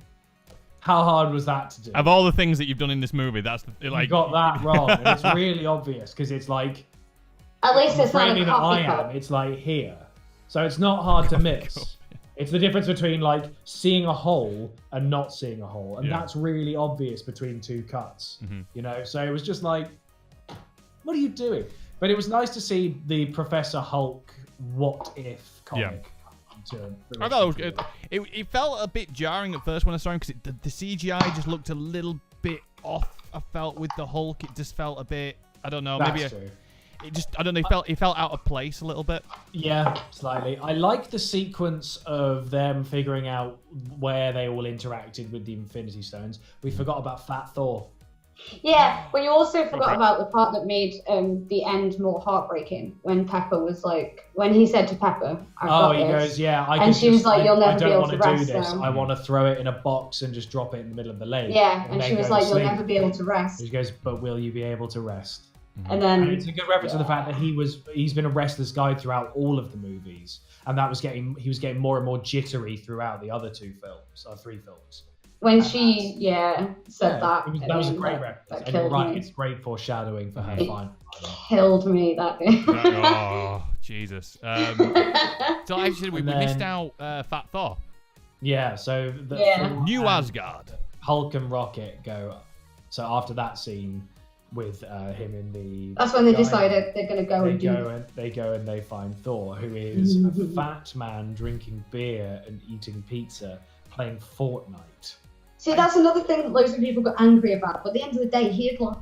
how hard was that to do? Of all the things that you've done in this movie, that's like you got that wrong. And it's really obvious because it's like, At least it's not a framing that I coffee cup. am, it's like here. So it's not hard to miss. It's the difference between like seeing a hole and not seeing a hole. And that's really obvious between two cuts. You know, so it was just like, what are you doing? But it was nice to see the Professor Hulk what if comic. I thought it was good. It felt a bit jarring at first when I saw him because the CGI just looked a little bit off. I felt with the Hulk, it just felt a bit. I don't know. That's true. It just, I don't know, it felt out of place a little bit. Yeah, slightly. I like the sequence of them figuring out where they all interacted with the Infinity Stones. We forgot about Fat Thor. Yeah, but you also forgot about the part that made the end more heartbreaking when Pepper was like, when he said to Pepper, I've got this. Goes, yeah, and she was like, you'll never be able to rest this. now. I want to throw it in a box and just drop it in the middle of the lake. Yeah, and she was like, you'll never be able to rest. He goes, but will you be able to rest? And then it's a good reference to the fact that he's been a restless guy throughout all of the movies, and he was getting more and more jittery throughout the other three films. When she said that, that was a great reference. That And you're killed right, me. it's great foreshadowing for her final. Killed me that day. Oh, Jesus. So actually, we missed out Fat Thor. Yeah, so New Asgard. Hulk and Rocket go. So after that scene with him in the, that's when they decided they're going to go They go and they find Thor, who is a fat man drinking beer and eating pizza, playing Fortnite. See, that's another thing that loads of people got angry about. But at the end of the day, he had lost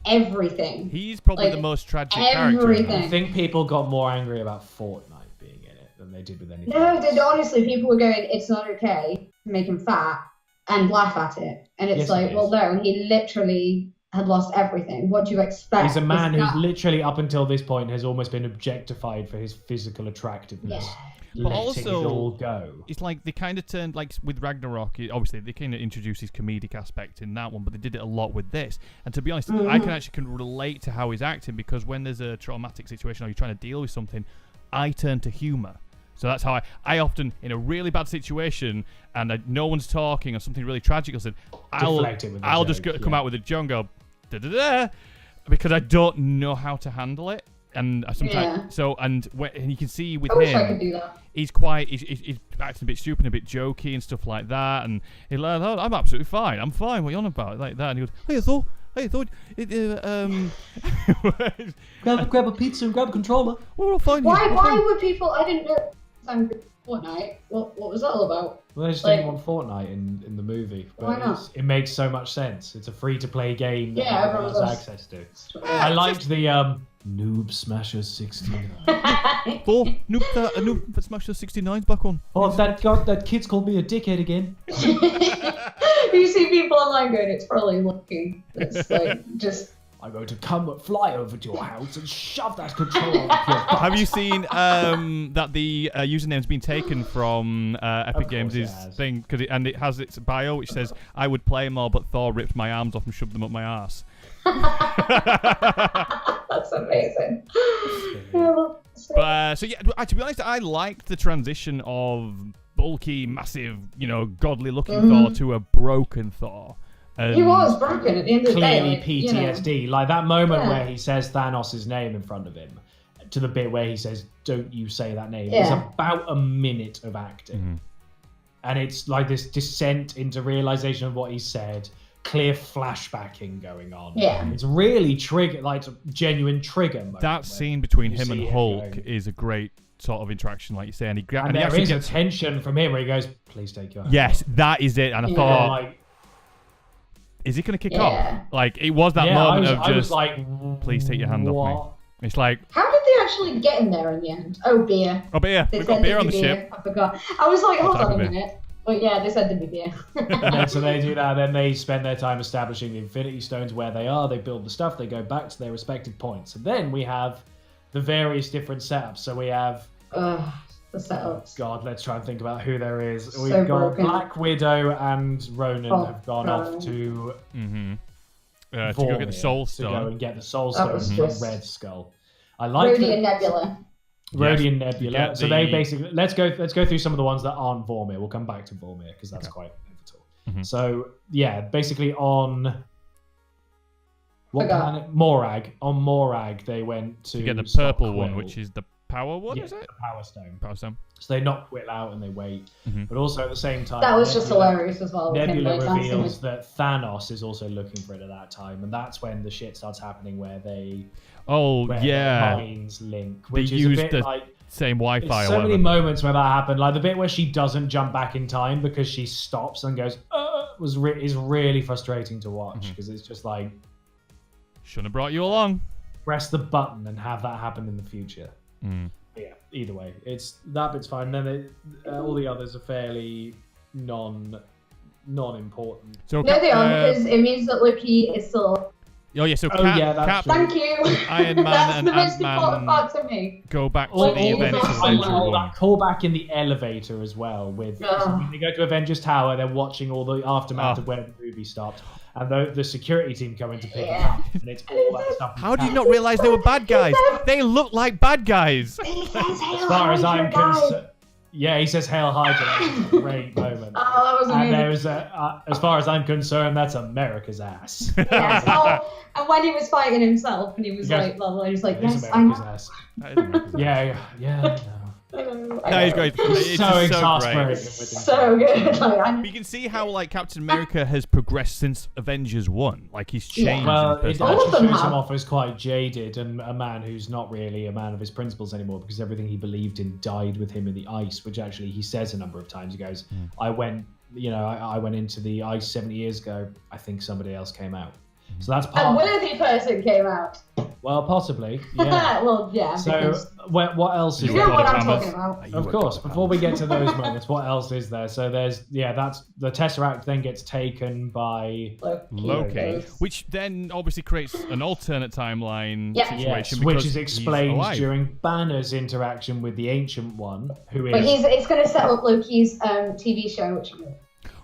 everything. He's probably the most tragic character. I think people got more angry about Fortnite being in it than they did with anything else. else. Honestly, people were going, it's not okay to make him fat and laugh at it. And it's well, no, he literally had lost everything. What do you expect? He's a man who's literally, up until this point, has almost been objectified for his physical attractiveness. Yeah. But letting also, it all go. It's like they kind of turned, like with Ragnarok, obviously they kind of introduced his comedic aspect in that one, but they did it a lot with this. And to be honest, I can relate to how he's acting, because when there's a traumatic situation or you're trying to deal with something, I turn to humour. So that's how I often, in a really bad situation, and no one's talking or something really tragic, I'll just come out with a joke and go, da-da-da, because I don't know how to handle it. And sometimes, and you can see with him, I could do that. he's acting a bit stupid, a bit jokey and stuff like that. And he's like, oh, I'm absolutely fine. I'm fine. What are you on about? Like that. And he goes, hey, I thought, grab a pizza and grab a controller. We're all fine. Why would people? I didn't know. Fortnite. What was that all about? Well, they just didn't want Fortnite in the movie. But why not? It makes so much sense. It's a free-to-play game that everyone has access to. Yeah. I liked the Noob Smasher 69. Thor, Noob Smasher 69's back on. Oh, that kid's called me a dickhead again. You see people online going, it's probably looking. It's like just I'm going to fly over to your house and shove that controller up your butt. Have you seen that the username's been taken from Epic Games' thing? And it has its bio, which says, "I would play more, but Thor ripped my arms off and shoved them up my ass." That's amazing. But so yeah, to be honest, I liked the transition of bulky, massive, godly-looking Thor to a broken Thor. He was broken at the end of the day. Clearly PTSD. Like that moment where he says Thanos' name in front of him, to the bit where he says, "Don't you say that name." It's about a minute of acting. And it's like this descent into realization of what he said, clear flashbacking going on. Yeah. It's really it's a genuine trigger moment. That scene between him and Hulk is a great sort of interaction, like you say. And there is a tension from him where he goes, "Please take your hand Yes, off." that is it. And I thought, is he going to kick off? Like, it was that moment of just, please take your hand off me. It's like... How did they actually get in there in the end? Oh, beer. Oh, beer. We've got beer on the ship. I forgot. I was like, hold on a minute. But yeah, they said there'd be beer. And then, so they do that, then they spend their time establishing the Infinity Stones where they are, they build the stuff, they go back to their respective points. And then we have the various different setups. So we have... the setups. God, let's try and think about who there is. So We've got broken. Black Widow and Ronan have gone off to go get the Soul Stone. To go and get the Soul Stone from just... Red Skull. I like Rhodey and Nebula. Rhodey and Nebula. So they basically let's go through some of the ones that aren't Vormir. We'll come back to Vormir because that's quite pivotal. So yeah, basically on what planet? Morag. On Morag, they went to get the stop purple one, Quill. which is the power one, is it? The Power Stone. Power Stone. So they knock Quill out and they wait. But also at the same time... That was just hilarious as well. Nebula reveals that Thanos is also looking for it at that time. And that's when the shit starts happening where they... their minds link. Which they is used a bit the like... same Wi-Fi. So many moments where that happened. Like the bit where she doesn't jump back in time because she stops and goes... is really frustrating to watch. Because it's just like... Shouldn't have brought you along. Press the button and have that happen in the future. But yeah, either way, that bit's fine. Then all the others are fairly non-important. So no, they aren't, because it means that Loki is still. Oh yeah, so Cap, thank you. Iron Man that's and the most important Ant-Man part to me. go back to the Avengers End Game. That callback in the elevator as well. With when they go to Avengers Tower, they're watching all the aftermath of where the movie stopped. And the security team come in to pick it up, and it's all that stuff. How do you not realize they were bad guys? They look like bad guys. As far as I'm concerned, yeah, he says "Hail Hydra." That's a great moment. Oh, that was amazing. And there's as far as I'm concerned, that's America's ass. Yes. And when he was fighting himself, and he was like, he's like, "Yes, America's ass." That is America's ass. Yeah. That is great. It's so great. exasperating with him. So good. But you can see how Captain America has progressed since Avengers 1. Like he's changed. Well, it actually shows him off as quite jaded and a man who's not really a man of his principles anymore because everything he believed in died with him in the ice, which actually he says a number of times. He goes, I went into the ice 70 years ago. I think somebody else came out. So that's part. A worthy person came out. Well, possibly. Yeah. Well, yeah. So what else is you there? know what I'm talking about. Of course. Before we get to those moments, what else is there? So that's the Tesseract then gets taken by Loki, which then obviously creates an alternate timeline situation. Yes, which is explained during Banner's interaction with the Ancient One, who is. But it's going to set up Loki's TV show,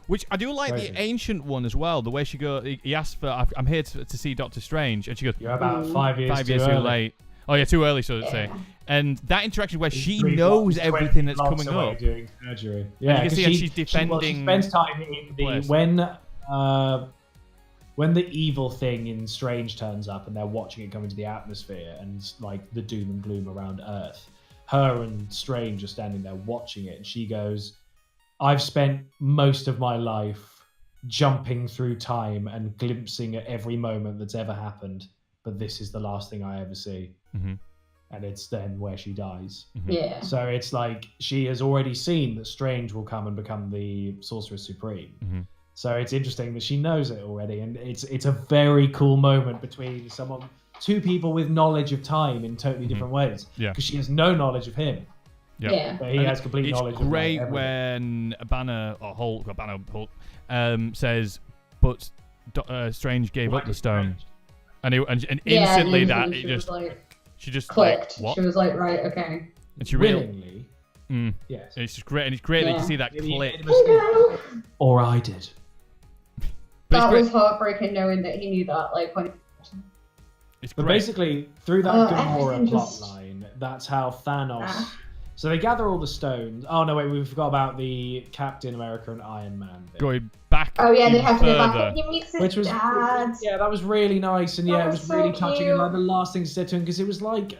Which I do like the Ancient One as well. The way she goes, he asked for, I'm here to see Doctor Strange, and she goes, "You're about 5 years too late." Oh yeah, too early, so to say. And that interaction where she knows everything that's coming up. Doing surgery. Yeah, you can see she's defending. She spends time in when the evil thing in Strange turns up, and they're watching it come into the atmosphere, and like the doom and gloom around Earth. Her and Strange are standing there watching it, and she goes, I've spent most of my life jumping through time and glimpsing at every moment that's ever happened, but this is the last thing I ever see. And it's then where she dies. Yeah. So it's like she has already seen that Strange will come and become the Sorcerer Supreme. So it's interesting that she knows it already, and it's a very cool moment between two people with knowledge of time in totally different ways. Yeah. Because she has no knowledge of him. Yeah. But he has complete knowledge of It's great when Banner says, but Strange gave up the stone. And instantly and it she just was like, she just clicked. like, what? She was like, right, okay. And she willingly. Yes. It's just great, and it's great that you see that click. Or I did. That was heartbreaking knowing that he knew that. Like when. It's But great. basically, through that Gamora everything just- plotline, that's how Thanos. So they gather all the stones. Oh no, wait, we forgot about the Captain America and Iron Man bit. Going back. Oh yeah, they even have to go back further. and he meets his Which was dad. yeah, that was really nice, and yeah, That it was was so really touching. And like cute. the last thing he said to him, because it was like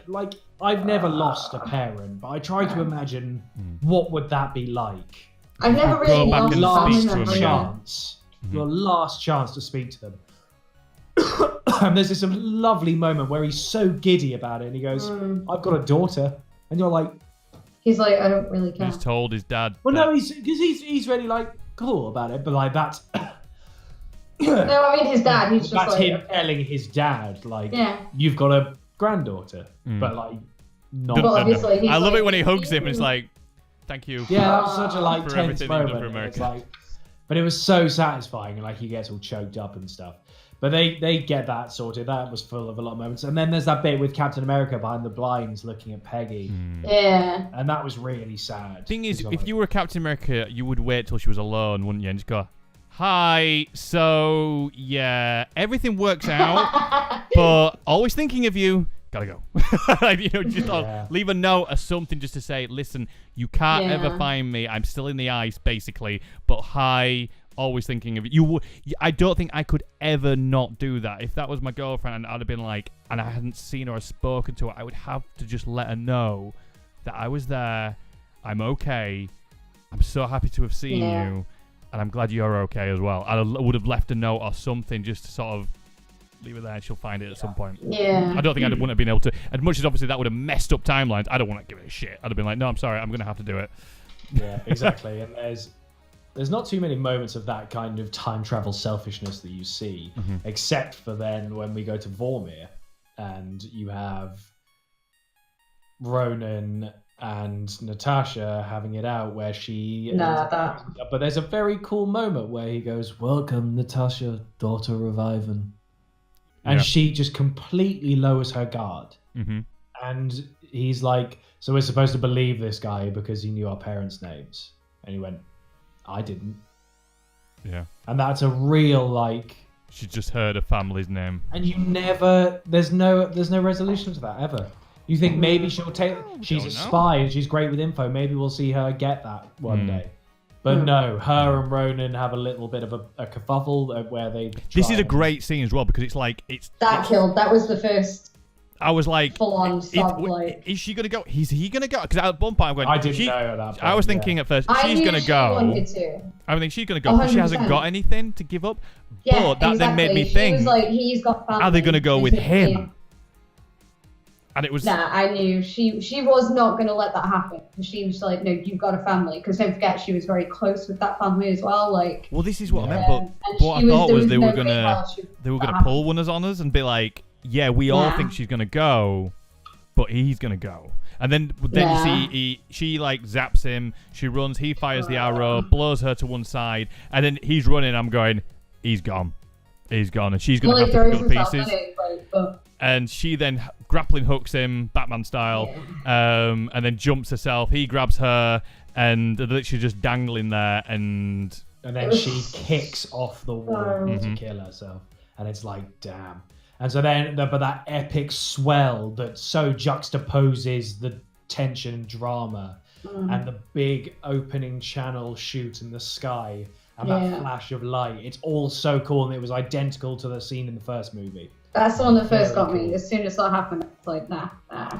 I've never lost a parent, but I tried to imagine what would that be like. I've never Go really back lost and a family speak to him member. again. Chance, your last chance to speak to them. And there's this lovely moment where he's so giddy about it, and he goes, "I've got a daughter," and you're like, He's like, I don't really care. He's told his dad. "Well, that- no, he's really like cool about it," but like that's No, I mean his dad. He's just that's like, him telling his dad, like, yeah. "You've got a granddaughter," but like not. Well, obviously, he's I love like, it when he hugs him and it's like, "Thank you." Yeah, that was such a like For tense everything you've done moment. for It's America. like, but it was so satisfying, and like he gets all choked up and stuff. But they get that sorted. That was full of a lot of moments. And then there's that bit with Captain America behind the blinds looking at Peggy, Yeah. and that was really sad. Thing is, Because if I'm you were Captain America, you would wait till she was alone, wouldn't you? And just go, "Hi, so yeah, everything works out, but always thinking of you. Gotta go." Like, you know, just Yeah. leave a note or something just to say, "Listen, you can't Yeah. ever find me. I'm still in the ice, basically. But hi, always thinking of you." I don't think I could ever not do that. If that was my girlfriend, and I'd have been like, and I hadn't seen her or spoken to her, I would have to just let her know that I was there. I'm okay. I'm so happy to have seen you, and I'm glad you're okay as well. I would have left a note or something just to sort of leave it there, and she'll find it at some point. Yeah. I don't think I wouldn't have been able to. As much as obviously that would have messed up timelines, I don't want to give it a shit. I'd have been like, "No, I'm sorry. I'm going to have to do it." Yeah, exactly. And there's not too many moments of that kind of time travel selfishness that you see, except for then when we go to Vormir, and you have Ronan and Natasha having it out where she. But there's a very cool moment where he goes, "Welcome, Natasha, daughter of Ivan," and she just completely lowers her guard. And he's like, "So we're supposed to believe this guy because he knew our parents' names?" And he went, "I didn't." Yeah. And that's a real like. She just heard a family's name. And you never. There's no resolution to that ever. You think maybe she'll take. She's a spy and she's great with info. Maybe we'll see her get that one day. But no, her and Ronan have a little bit of a kerfuffle where they. This is a great scene as well because it's like That was the first. I was like, full-on sub, like. Is she gonna go? Is he gonna go? Because at one point I'm going. I didn't know at that point. I was thinking at first I she's knew gonna she go. wanted to. I think she's gonna go because she hasn't 100%. got anything to give up. Yeah, but that then made me She think, was like, he's got family. are they gonna go with him? And it was. Nah, I knew she was not going to let that happen. She was like, no, you've got a family. Because don't forget, she was very close with that family as well. Like. Well, this is what I meant. and But what I she thought was they no were way gonna how she- they were that gonna pull one on us and be like, yeah, we all think she's gonna go, but he's gonna go. And then you see she like zaps him. She runs. He fires the arrow, blows her to one side, and then he's running. I'm going, he's gone, and she's gonna have to pick up the pieces. And she then grappling hooks him, Batman style, and then jumps herself. He grabs her, and they're literally just dangling there. And then she kicks off the wall to kill herself, and it's like, damn. And so then, but that epic swell that so juxtaposes the tension and drama, and the big opening channel shoot in the sky, and that flash of light. It's all so cool, and it was identical to the scene in the first movie. That's the one that first got me. As soon as that happened, it's like, nah.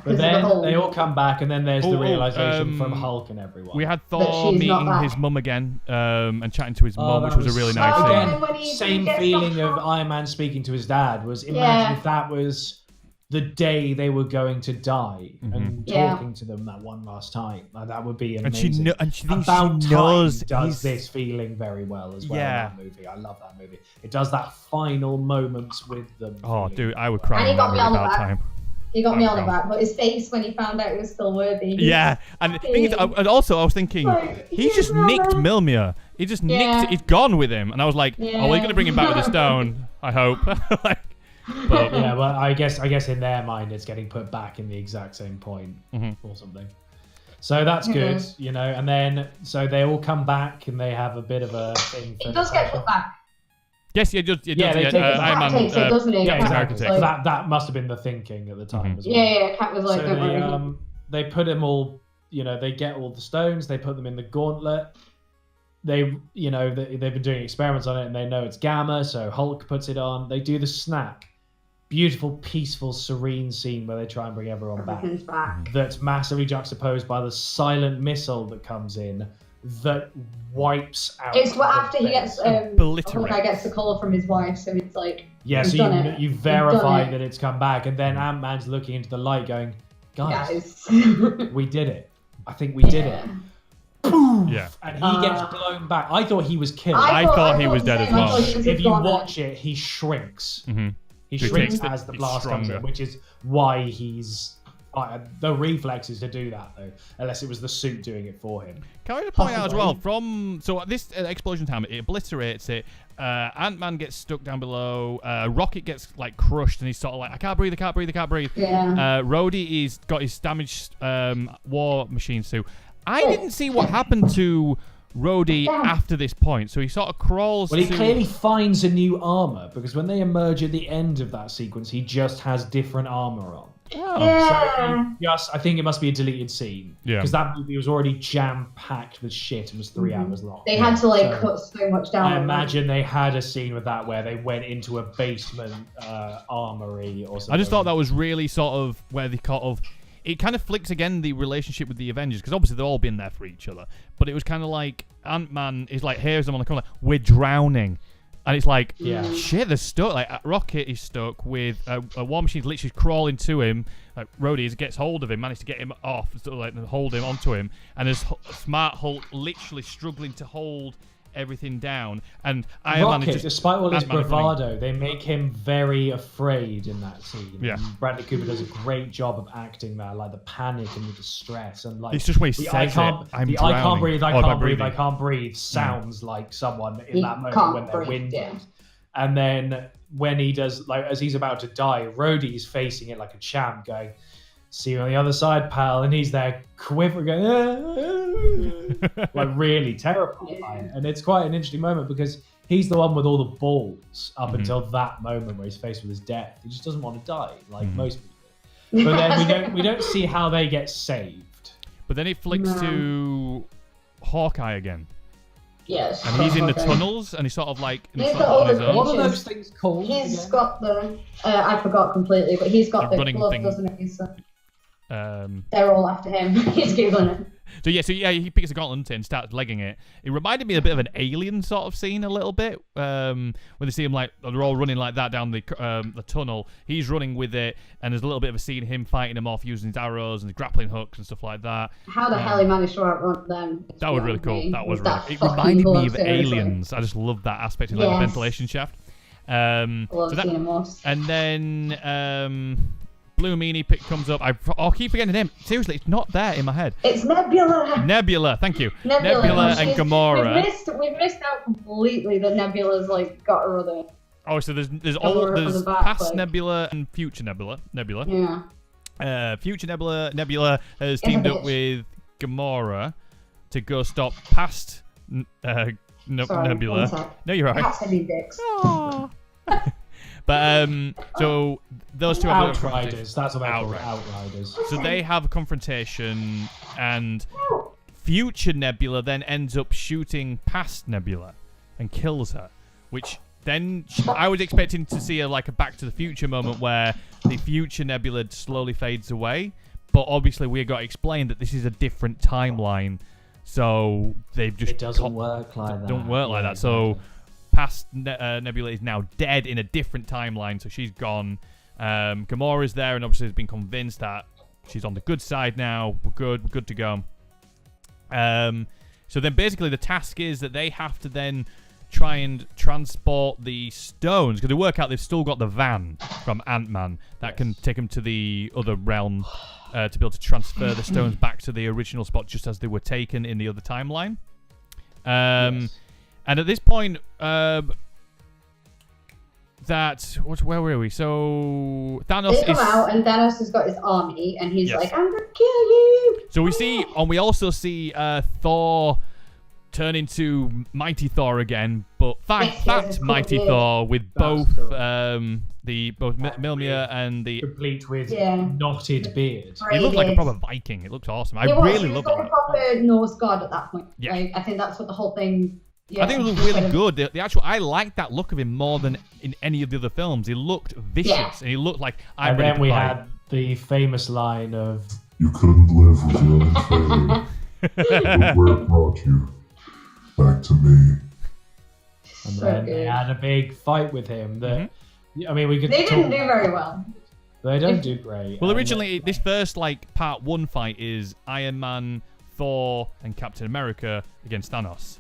But then they all come back, and then there's the realization from Hulk and everyone. We had Thor meeting his mum again, and chatting to his mum, which was a really nice again, thing. Same feeling of Iron Man speaking to his dad. Was imagine if that was the day they were going to die and talking to them that one last time. That would be amazing. And she thinks About she knows Time does this feeling very well as well. Yeah. In that movie, I love that movie. It does that final moments with them. Oh, dude, I would cry And he in got that me movie on the that back. time. He got me on the back, but his face when he found out it was still worthy. Yeah, and the thing is, and also I was thinking, he just nicked Mjolnir. He just nicked. He's gone with him, and I was like, oh, well, you're gonna bring him back with a stone. I hope. Like, But Yeah, well, I guess in their mind it's getting put back in the exact same point or something. So that's good, you know. And then so they all come back and they have a bit of a thing. It does get put back. yes, it does. They take it Iron back. Man, Takes it, doesn't it? Yeah, American exactly. takes Like- That must have been the thinking at the time as well. Yeah, Cat was like, So don't worry. they put them all, you know, they get all the stones, they put them in the gauntlet. They've been doing experiments on it and they know it's gamma, so Hulk puts it on. They do the snap. Beautiful, peaceful, serene scene where they try and bring everyone back. Everything's back. That's massively juxtaposed by the silent missile that comes in that wipes out. It's what the after he base. gets Obliterate. Hawkeye gets the call from his wife, so it's like Yeah, we've so done it. you We've verify done it. that it's come back, and then Ant-Man's looking into the light going, guys, guys. we did it. I think we did it. Boom! Yeah. And he gets blown back. I thought he was killed. I thought he was dead as well. If you watch it, he shrinks. Mm-hmm. He He shrinks takes the- as the it's blast comes in, stronger. which is why he's the reflexes to do that though, unless it was the suit doing it for him. Can I just point out as well, Possibly. so this explosion time, it obliterates it. Ant-Man gets stuck down below. Rocket gets like crushed, and he's sort of like, I can't breathe. Yeah. Rhodey is got his damaged war machine suit. I didn't see what happened to Rhodey after this point, so he sort of crawls. Well, he to... clearly finds a new armor because when they emerge at the end of that sequence, he just has different armor on. Oh. Yeah. Yes, I think it must be a deleted scene. Yeah. Because that movie was already jam-packed with shit and was 3 hours long. They had to like So, cut so much down. I imagine they had a scene with that where they went into a basement armory or something. I just thought that was really sort of where they it kind of flicks again the relationship with the Avengers, because obviously they've all been there for each other, but it was kind of like Ant-Man is like, here's them on the corner, like, we're drowning. And it's like, shit, they're stuck. Like, Rocket is stuck with a War Machine's literally crawling to him. Like, Rhodey gets hold of him, managed to get him off, sort of like hold him onto him. And there's Smart Hulk literally struggling to hold everything down. And Iron Man is Rocket, just, despite all his Ant-Man is running. bravado, they make him very afraid in that scene. Yeah. And Bradley Cooper does a great job of acting there, like the panic and the distress and like It's just when he the says it, I'm I can't drowning. breathe, Or I by can't breathe, breathing. I can't breathe sounds like someone in He that moment can't when they're breathe, winded. yeah. And then when he does, like, as he's about to die, Rhodey's facing it like a champ, going, "See you on the other side, pal." And he's there quivering, going, like really terrifying. Yeah. And it's quite an interesting moment because he's the one with all the balls up until that moment where he's faced with his death. He just doesn't want to die, like most people. But then we don't see how they get saved. but then it flicks to Hawkeye again. Yes. And he's in the Okay. tunnels, and he's sort of like He's sort of got all on his the own. What are Yes. those things called? He's again? got the. I forgot completely, but he's got The the running glove, thing. doesn't he? So Um, they're all after him. He's googling it. so he picks a gauntlet and starts legging it. It reminded me a bit of an Alien sort of scene a little bit, when they see him like they're all running like that down the tunnel. He's running with it, and there's a little bit of a scene of him fighting him off using his arrows and his grappling hooks and stuff like that. How the hell he managed to outrun them? is That was really beyond cool. me. That was With really. that It fucking reminded me glove, of seriously. Aliens. I just love that aspect of like the Yes. ventilation shaft. Love So that- seeing him most. and then Blue Meanie comes up. I'll keep forgetting the name. Seriously, it's not there in my head. It's Nebula. Nebula, thank you. Nebula, and She's- Gamora. We've missed out completely that Nebula's like got her other. Oh, so there's Gamora all from there's the back, past like- Nebula and future Nebula. Yeah. Future Nebula has a teamed up bitch. with Gamora to go stop past Sorry, Nebula. one sec. No, you're right. Cats heavy dicks. But so those two have a confrontation. Outriders. That's what they call it. Outriders. Outriders. So they have a confrontation, and future Nebula then ends up shooting past Nebula and kills her, which then I was expecting to see a Back to the Future moment where the future Nebula slowly fades away, but obviously we got explained that this is a different timeline, so they've just It doesn't work like that. don't work like Yeah, that. So exactly. past Nebula is now dead in a different timeline, so she's gone. Gamora's there and obviously has been convinced that she's on the good side now. We're good to go. So then basically the task is that they have to then try and transport the stones, because they work out they've still got the van from Ant-Man that can take them to the other realm to be able to transfer the stones back to the original spot just as they were taken in the other timeline. Yes. And at this point, that where were we? So Thanos They come is out and Thanos has got his army and he's Yes. like, I'm gonna kill you. so we see and we also see Thor turn into Mighty Thor again, but Yes, fat it's Mighty cool, Thor with That's both cool. Mjolnir and the. Complete with Yeah. knotted beard. He looked like a Braided. proper Viking. It looks awesome. I He was, really he was loved like a it. proper Norse god at that point. Yeah. Like, I think that's what the whole thing. Yeah, I think it looked really good. The actual, I liked that look of him more than in any of the other films. He looked vicious, Yeah. and he looked like I'm And ready then to we fight. had the famous line of, You couldn't live with your own fate. Look where it brought you. Back to me. and So then they good. had a big fight with him. That I mean, we could. They didn't talk do about very that. well. They don't do great. Well, And originally, this first like part 1 fight is Iron Man, Thor, and Captain America against Thanos. Is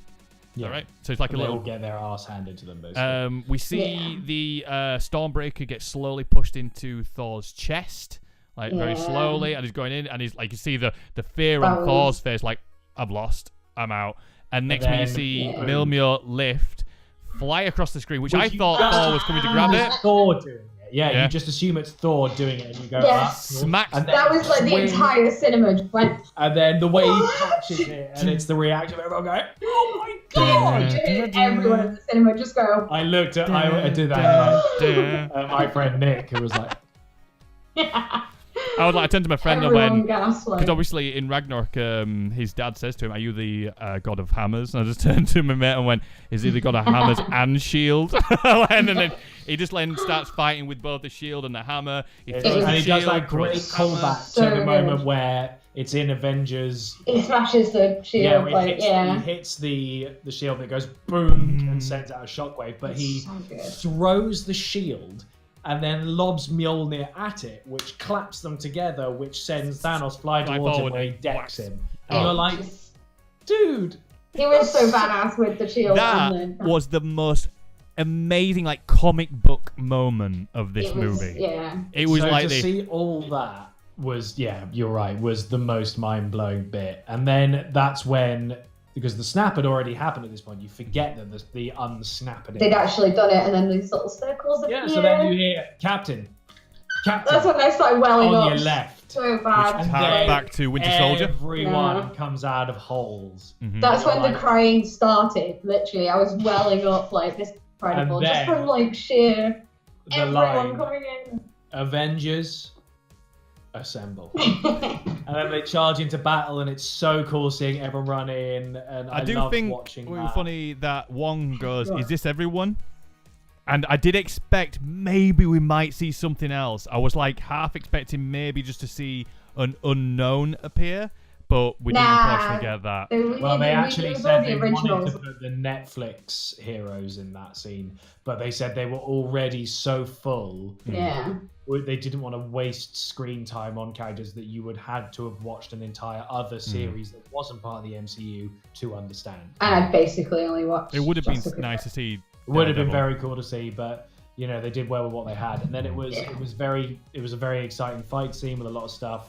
yeah, that right? So it's like a they all little. get their ass handed to them. Basically. We see Yeah. the Stormbreaker get slowly pushed into Thor's chest, like very Yeah. slowly, and he's going in, and he's like you see the fear That on was- Thor's face, like I've lost, I'm out. And next minute you then- see Yeah. Mjolnir lift, fly across the screen, which I you thought just Thor was coming to grab assume it. it's Thor doing it. Yeah, Yeah. you just assume it's Thor doing it, and you go, Yeah. "Ah, cool." Smacks. And then That was like the swing, entire cinema just went. And then the way he What? catches it, and it's the reaction of everyone going, "Oh my God! god!" Everyone in the cinema just go. I looked at, I did that. Duh. My friend Nick, who was like, I was like, I turned to my friend and Everyone went, gasped. Like, because obviously in Ragnarok, his dad says to him, "Are you the god of hammers?" And I just turned to my mate and went, "Is he the god of hammers and shield?" And then he just then starts fighting with both the shield and the hammer. He throws and the he does shield, that great throws the hammer. callback So to the good. moment where it's in Avengers. he smashes the shield. He like, hits, yeah. he hits the shield that goes boom and sends out a shockwave, but he So good. throws the shield and then lobs Mjolnir at it, which claps them together, which sends Thanos flying Fly towards him forward where he and decks whacks. him. And Oh. you're like, dude, He was so badass with the shield. That and the, was the most amazing, like, comic book moment of this it was, movie. Yeah. It was so like to the see all that was, yeah, you're right, was the most mind-blowing bit. And then that's when, because the snap had already happened at this point, you forget that the unsnap had They'd actually done it, and then these little circles appear. Yeah, so then you hear Captain, That's when they started welling on up. your left. So bad. And Hark then back to Winter Soldier. Everyone Yeah. comes out of holes. That's when the Like- crying started. Literally, I was welling up like this incredible, And just then from like sheer The everyone line, coming in. Avengers, assemble. And then they charge into battle, and it's so cool seeing everyone run in. And I I do love think watching it was that. funny that one goes, What? "Is this everyone?" And I did expect maybe we might see something else. I was like half expecting maybe just to see an unknown appear, but we didn't Nah. unfortunately get that. Well, they actually said they the wanted originals. to put the Netflix heroes in that scene, but they said they were already so full. Yeah. They didn't want to waste screen time on characters that you would had to have watched an entire other series that wasn't part of the MCU to understand. And I basically only watched. It would have been Jessica. nice to see. It would have been Daredevil. very cool to see, but you know they did well with what they had. And then it was a very exciting fight scene with a lot of stuff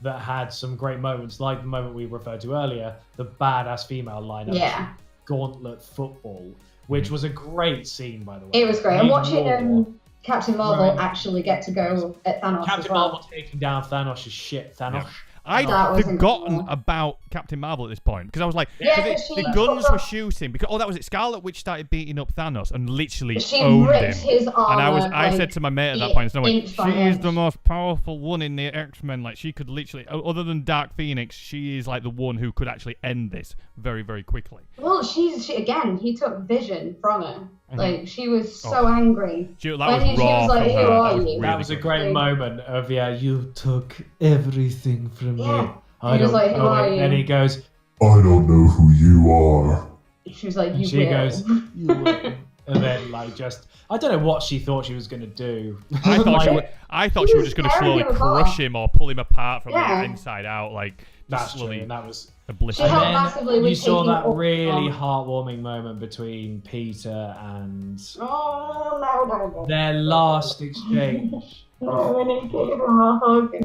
that had some great moments, like the moment we referred to earlier, the badass female lineup, Yeah. Gauntlet Football, which was a great scene by the way. It was great. I'm Need watching more. Captain Marvel Right. actually get to go at Thanos as Captain well. Marvel taking down Thanos' shit. Thanos. Yeah. I'd That was forgotten incredible. about Captain Marvel at this point because I was like, Yeah, 'cause 'cause the she- guns were shooting because that was it. Scarlet Witch started beating up Thanos and literally She owned ripped him. his armor. And I said like, to my mate at that point, I went, inch by she is inch. the most powerful one in the X-Men. Like she could literally, other than Dark Phoenix, she is like the one who could actually end this very, very quickly. Well, she again. He took Vision from her. Like she was so Oh. angry. That When was she was raw like, from "Who her. are That was you?" really That was a good. great moment of you took everything from Yeah. me. I He was don't like, "Who know are it." you? And he goes, I don't know who you are. She was like, and "You she will." goes, "You will." And then like just, I don't know what she thought she was gonna do. I thought she Like, would. I thought she was just going to tearing slowly him apart. crush him or pull him apart from Yeah. the inside out, like That's just true, slowly and that was. obliterate. She And helped then massively with you saw taking that up- really heartwarming moment between Peter and Oh no! their last exchange. Oh, when he gave him a hug.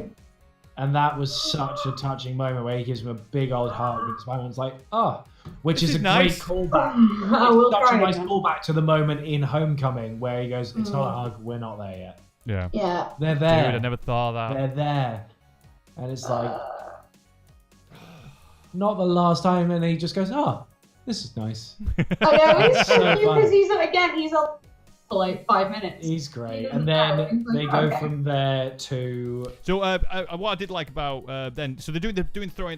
And that was such a touching moment where he gives him a big old hug, and Spider-Man's like, "Oh," which This is is a nice. great callback. I will Such a cry nice again. callback to the moment in Homecoming where he goes, "It's not a hug. We're not there yet. Yeah. Yeah. They're there. Dude, I never thought of that. They're there." And it's like, not the last time, and he just goes, "Oh, this is nice." I know, it's So so cute funny. because he's on for like 5 minutes. He's great. He And doesn't know. then He's like, they go okay. from there to So what I did like about then, so they're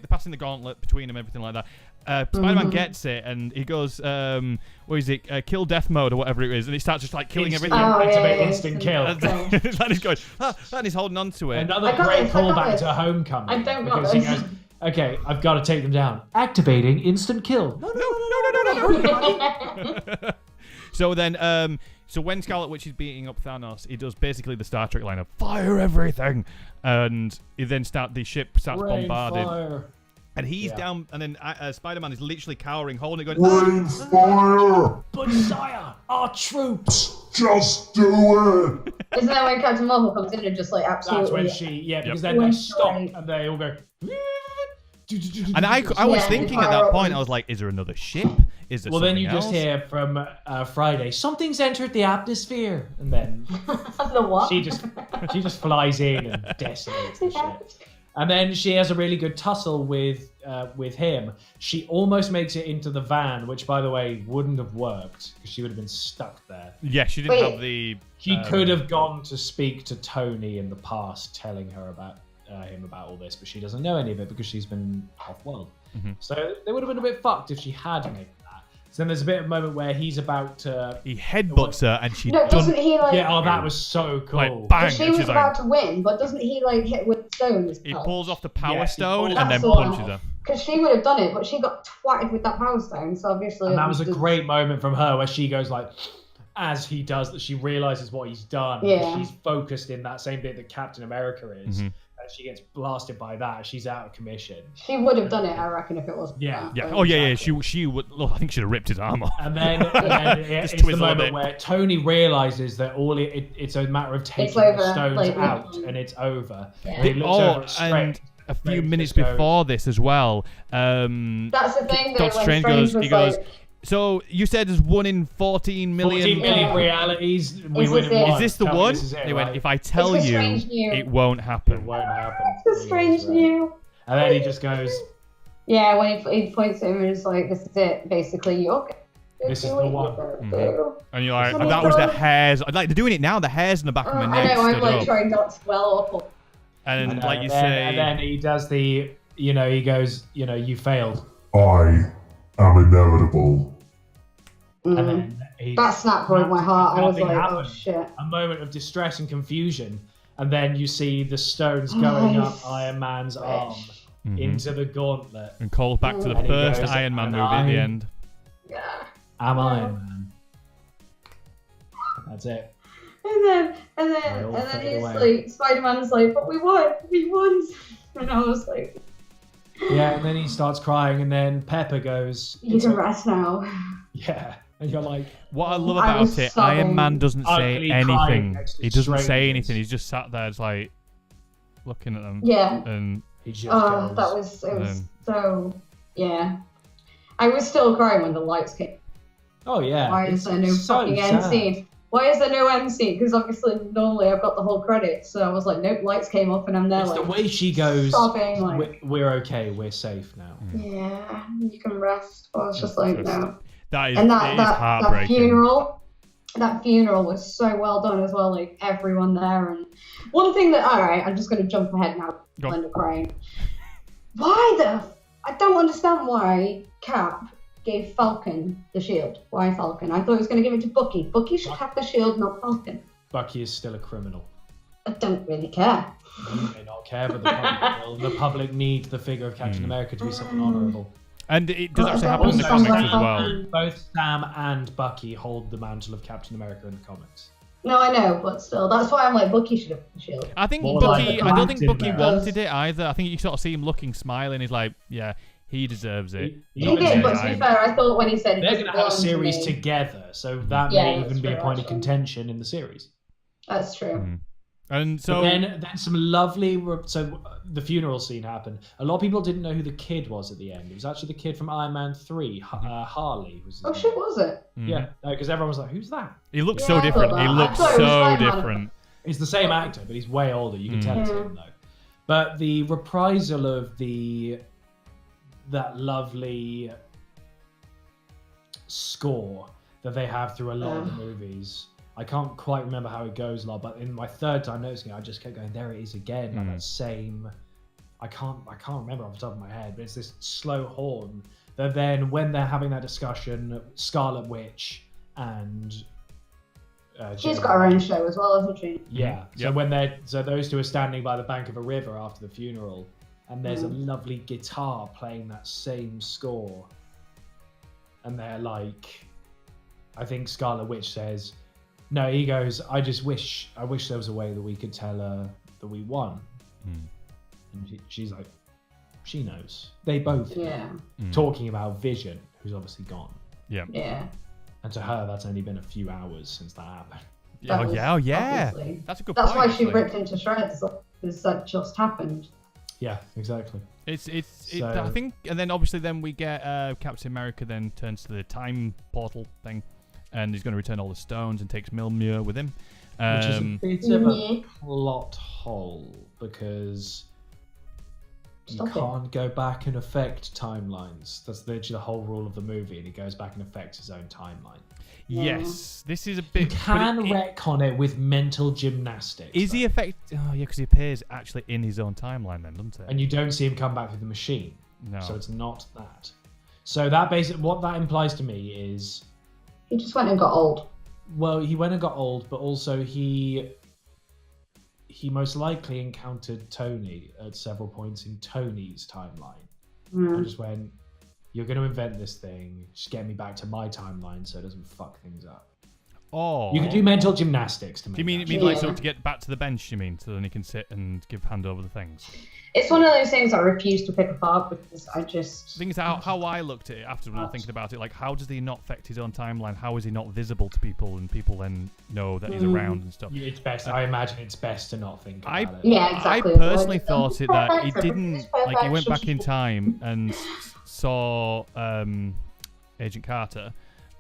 passing the gauntlet between them, everything like that. Spider-Man gets it, and he goes, what is it, kill death mode or whatever it is, and he starts just like killing instant, everything. activate yeah, instant kill. And he's going, and he's holding on to it. Another I got great this, I got callback this. to Homecoming. I don't got because he this. goes, "Okay, I've got to take them down. Activating instant kill." No. So then, so when Scarlet Witch is beating up Thanos, he does basically the Star Trek line of fire everything, and the ship starts Rain, bombarding, fire. and he's Yeah. down, and then Spider-Man is literally cowering, holding it, going, Rain fire! But sire, our troops. Just do it! Isn't that when Captain Marvel comes in and just like That's absolutely? when because then they When stop she- and they all go. And I was Yeah, thinking at fire that point, up. I was like, is there another ship? Is there Well, then you something just else? hear from Friday, "Something's entered the atmosphere," and then The what? she just flies in and desolates the ship. And then she has a really good tussle with him. She almost makes it into the van, which, by the way, wouldn't have worked because she would have been stuck there. Yeah, she didn't Wait. have the... She could have gone to speak to Tony in the past, telling her about him about all this, but she doesn't know any of it because she's been off-world. So they would have been a bit fucked if she had made that. So then there's a bit of a moment where he's about to... He headbutts her, and she No, doesn't he like? Yeah, oh, that was so cool. like, bang, She and was she's about like... to win, but doesn't he like hit with stones? He pulls off the Power Yes, he Stone pulls- and then That's the one. punches her. Because she would have done it, but she got twatted with that Power Stone, so obviously. And that was a just- great moment from her where she goes like, as he does, that she realizes what he's done. Yeah. She's focused in that same bit that Captain America is. And she gets blasted by that. She's out of commission. She would have done it, I reckon, if it wasn't. Yeah. for Yeah. that. Oh yeah. She would. Look, I think she'd have ripped his arm off. And then Just it's the twizzle a moment bit. where Tony realizes that it's a matter of taking over, the stones like, out literally. and it's over. Yeah. And he looks over at and Strange. a few Strange minutes just goes- before this as well, That's the thing, though. Doctor When Strange Strange goes. was He goes. like, So you said there's 1 in 14 million. 14 million Yeah. realities. We Is would this have it? won. Is this the Tell me one? this is it, They went. right? If I tell It's the you, Strange new. it won't It happen. won't happen. the Strange Right. new. And then he just goes, Yeah, when he points at him and is like, "This is it." Basically, you okay? This is Do the what one. you gotta do. And you're like, That's and what that was the he hairs. Like they're doing it now. The hairs in the back of my I neck know. I'm stood like up. trying not to swell up. And and like you then, say, and then he does the, he goes, you failed. I am inevitable. And then he, That snapped broke my heart. I was Nothing like, happened. "Oh shit!" a moment of distress and confusion, and then you see the stones going up Iron Man's arm into the gauntlet. and calls back to the And he first goes, Iron Man "And movie at the I- end. Yeah. I'm Iron Man. That's it. And They then all fade he's away. like, Spider-Man's like, "But we won, and I was like, Yeah, and then he starts crying, and then Pepper goes, "You can rest now." yeah, and you're like, What I love I about was it, sobbing. Iron Man doesn't say Ugly crying anything. next to He doesn't say strangers. anything. He's just sat there, just like looking at them. Yeah. And he just Oh, goes, that was it was Um, so yeah. I was still crying when the lights came. oh yeah. Why is it's there no so fucking end sad. scene? Why is there no end scene? Because obviously normally I've got the whole credits, so I was like, nope, lights came up and I'm there It's like the way she goes, sobbing like, we're okay, we're safe now. yeah, you can rest. But I was just like, no. that is, And it is that heartbreaking. that funeral was so well done as well, like everyone there. And one thing that, alright, I'm just going to jump ahead now, Go on. end up crying. I don't understand why Cap gave Falcon the shield. Why Falcon? I thought he was going to give it to Bucky. Bucky should have the shield, not Falcon. Bucky is still a criminal. I don't really care. You may not care, but the public will. The public need the figure of Captain America to be something honourable. And it does Well, actually that happen in the was comics something as like well. Both Sam and Bucky hold the mantle of Captain America in the comics. No, I know, but still, that's why I'm like, Bucky should have the shield. I think More Bucky. like I don't think the Bucky collective wanted it either. I think you sort of see him looking, smiling. He's like, yeah, he deserves it. He He even did, says, but to be fair, I thought when he said they're it going to have a belonged to series me. together, so that Yeah, may that's even be a true, point of actually. contention in the series. That's true. And so then some lovely. So the funeral scene happened. A lot of people didn't know who the kid was at the end. It was actually the kid from Iron Man 3. Harley was. Oh shit, was it? Yeah, because everyone was like, "Who's that?" he looks Yeah, so I different. thought He that. looks I thought it was so Spider-Man. different. He's the same actor, but he's way older. You can tell it's him though. But the reprisal of that lovely score that they have through a lot of the movies. I can't quite remember how it goes, but in my third time noticing it, I just kept going, there it is again, like that same. I can't remember off the top of my head, but it's this slow horn that then when they're having that discussion, Scarlet Witch and She's got her own show as well, hasn't she? yeah. So when those two are standing by the bank of a river after the funeral, and there's a lovely guitar playing that same score, and they're like, I think Scarlet Witch says, no, he goes, I wish there was a way that we could tell her that we won. And she's like, she knows. They both know. Talking about Vision, who's obviously gone. Yeah. Yeah. And to her, that's only been a few hours since that happened. Oh yeah. Obviously. That's a good That's point. why she actually. ripped into shreds, because that just happened. Yeah, exactly. I think, and then obviously then we get Captain America then turns to the time portal thing, and he's going to return all the stones and takes Mjolnir with him. Which is a bit of a plot hole, because you can't go back and affect timelines. That's literally the whole rule of the movie, and he goes back and affects his own timeline. Yes, this is a bit. You can retcon it with mental gymnastics. Is he affect? Oh yeah, because he appears actually in his own timeline then, doesn't it? And you don't see him come back through the machine. No. So it's not that. So that what that implies to me is, He just went and got old. well, he went and got old, but also he most likely encountered Tony at several points in Tony's timeline. I just went, you're going to invent this thing, just get me back to my timeline so it doesn't fuck things up. Oh. You can do mental gymnastics to make Do you mean that. like so to get back to the bench? You mean so then he can sit and give hand over the things? It's one of those things I refuse to pick apart because I just. The thing is how I looked at it after when I was thinking about it, like how does he not affect his own timeline? How is he not visible to people and people then know that he's around and stuff? It's best. I imagine it's best to not think about it. Yeah, exactly. I personally thought it that he didn't like he went back in time and saw Agent Carter,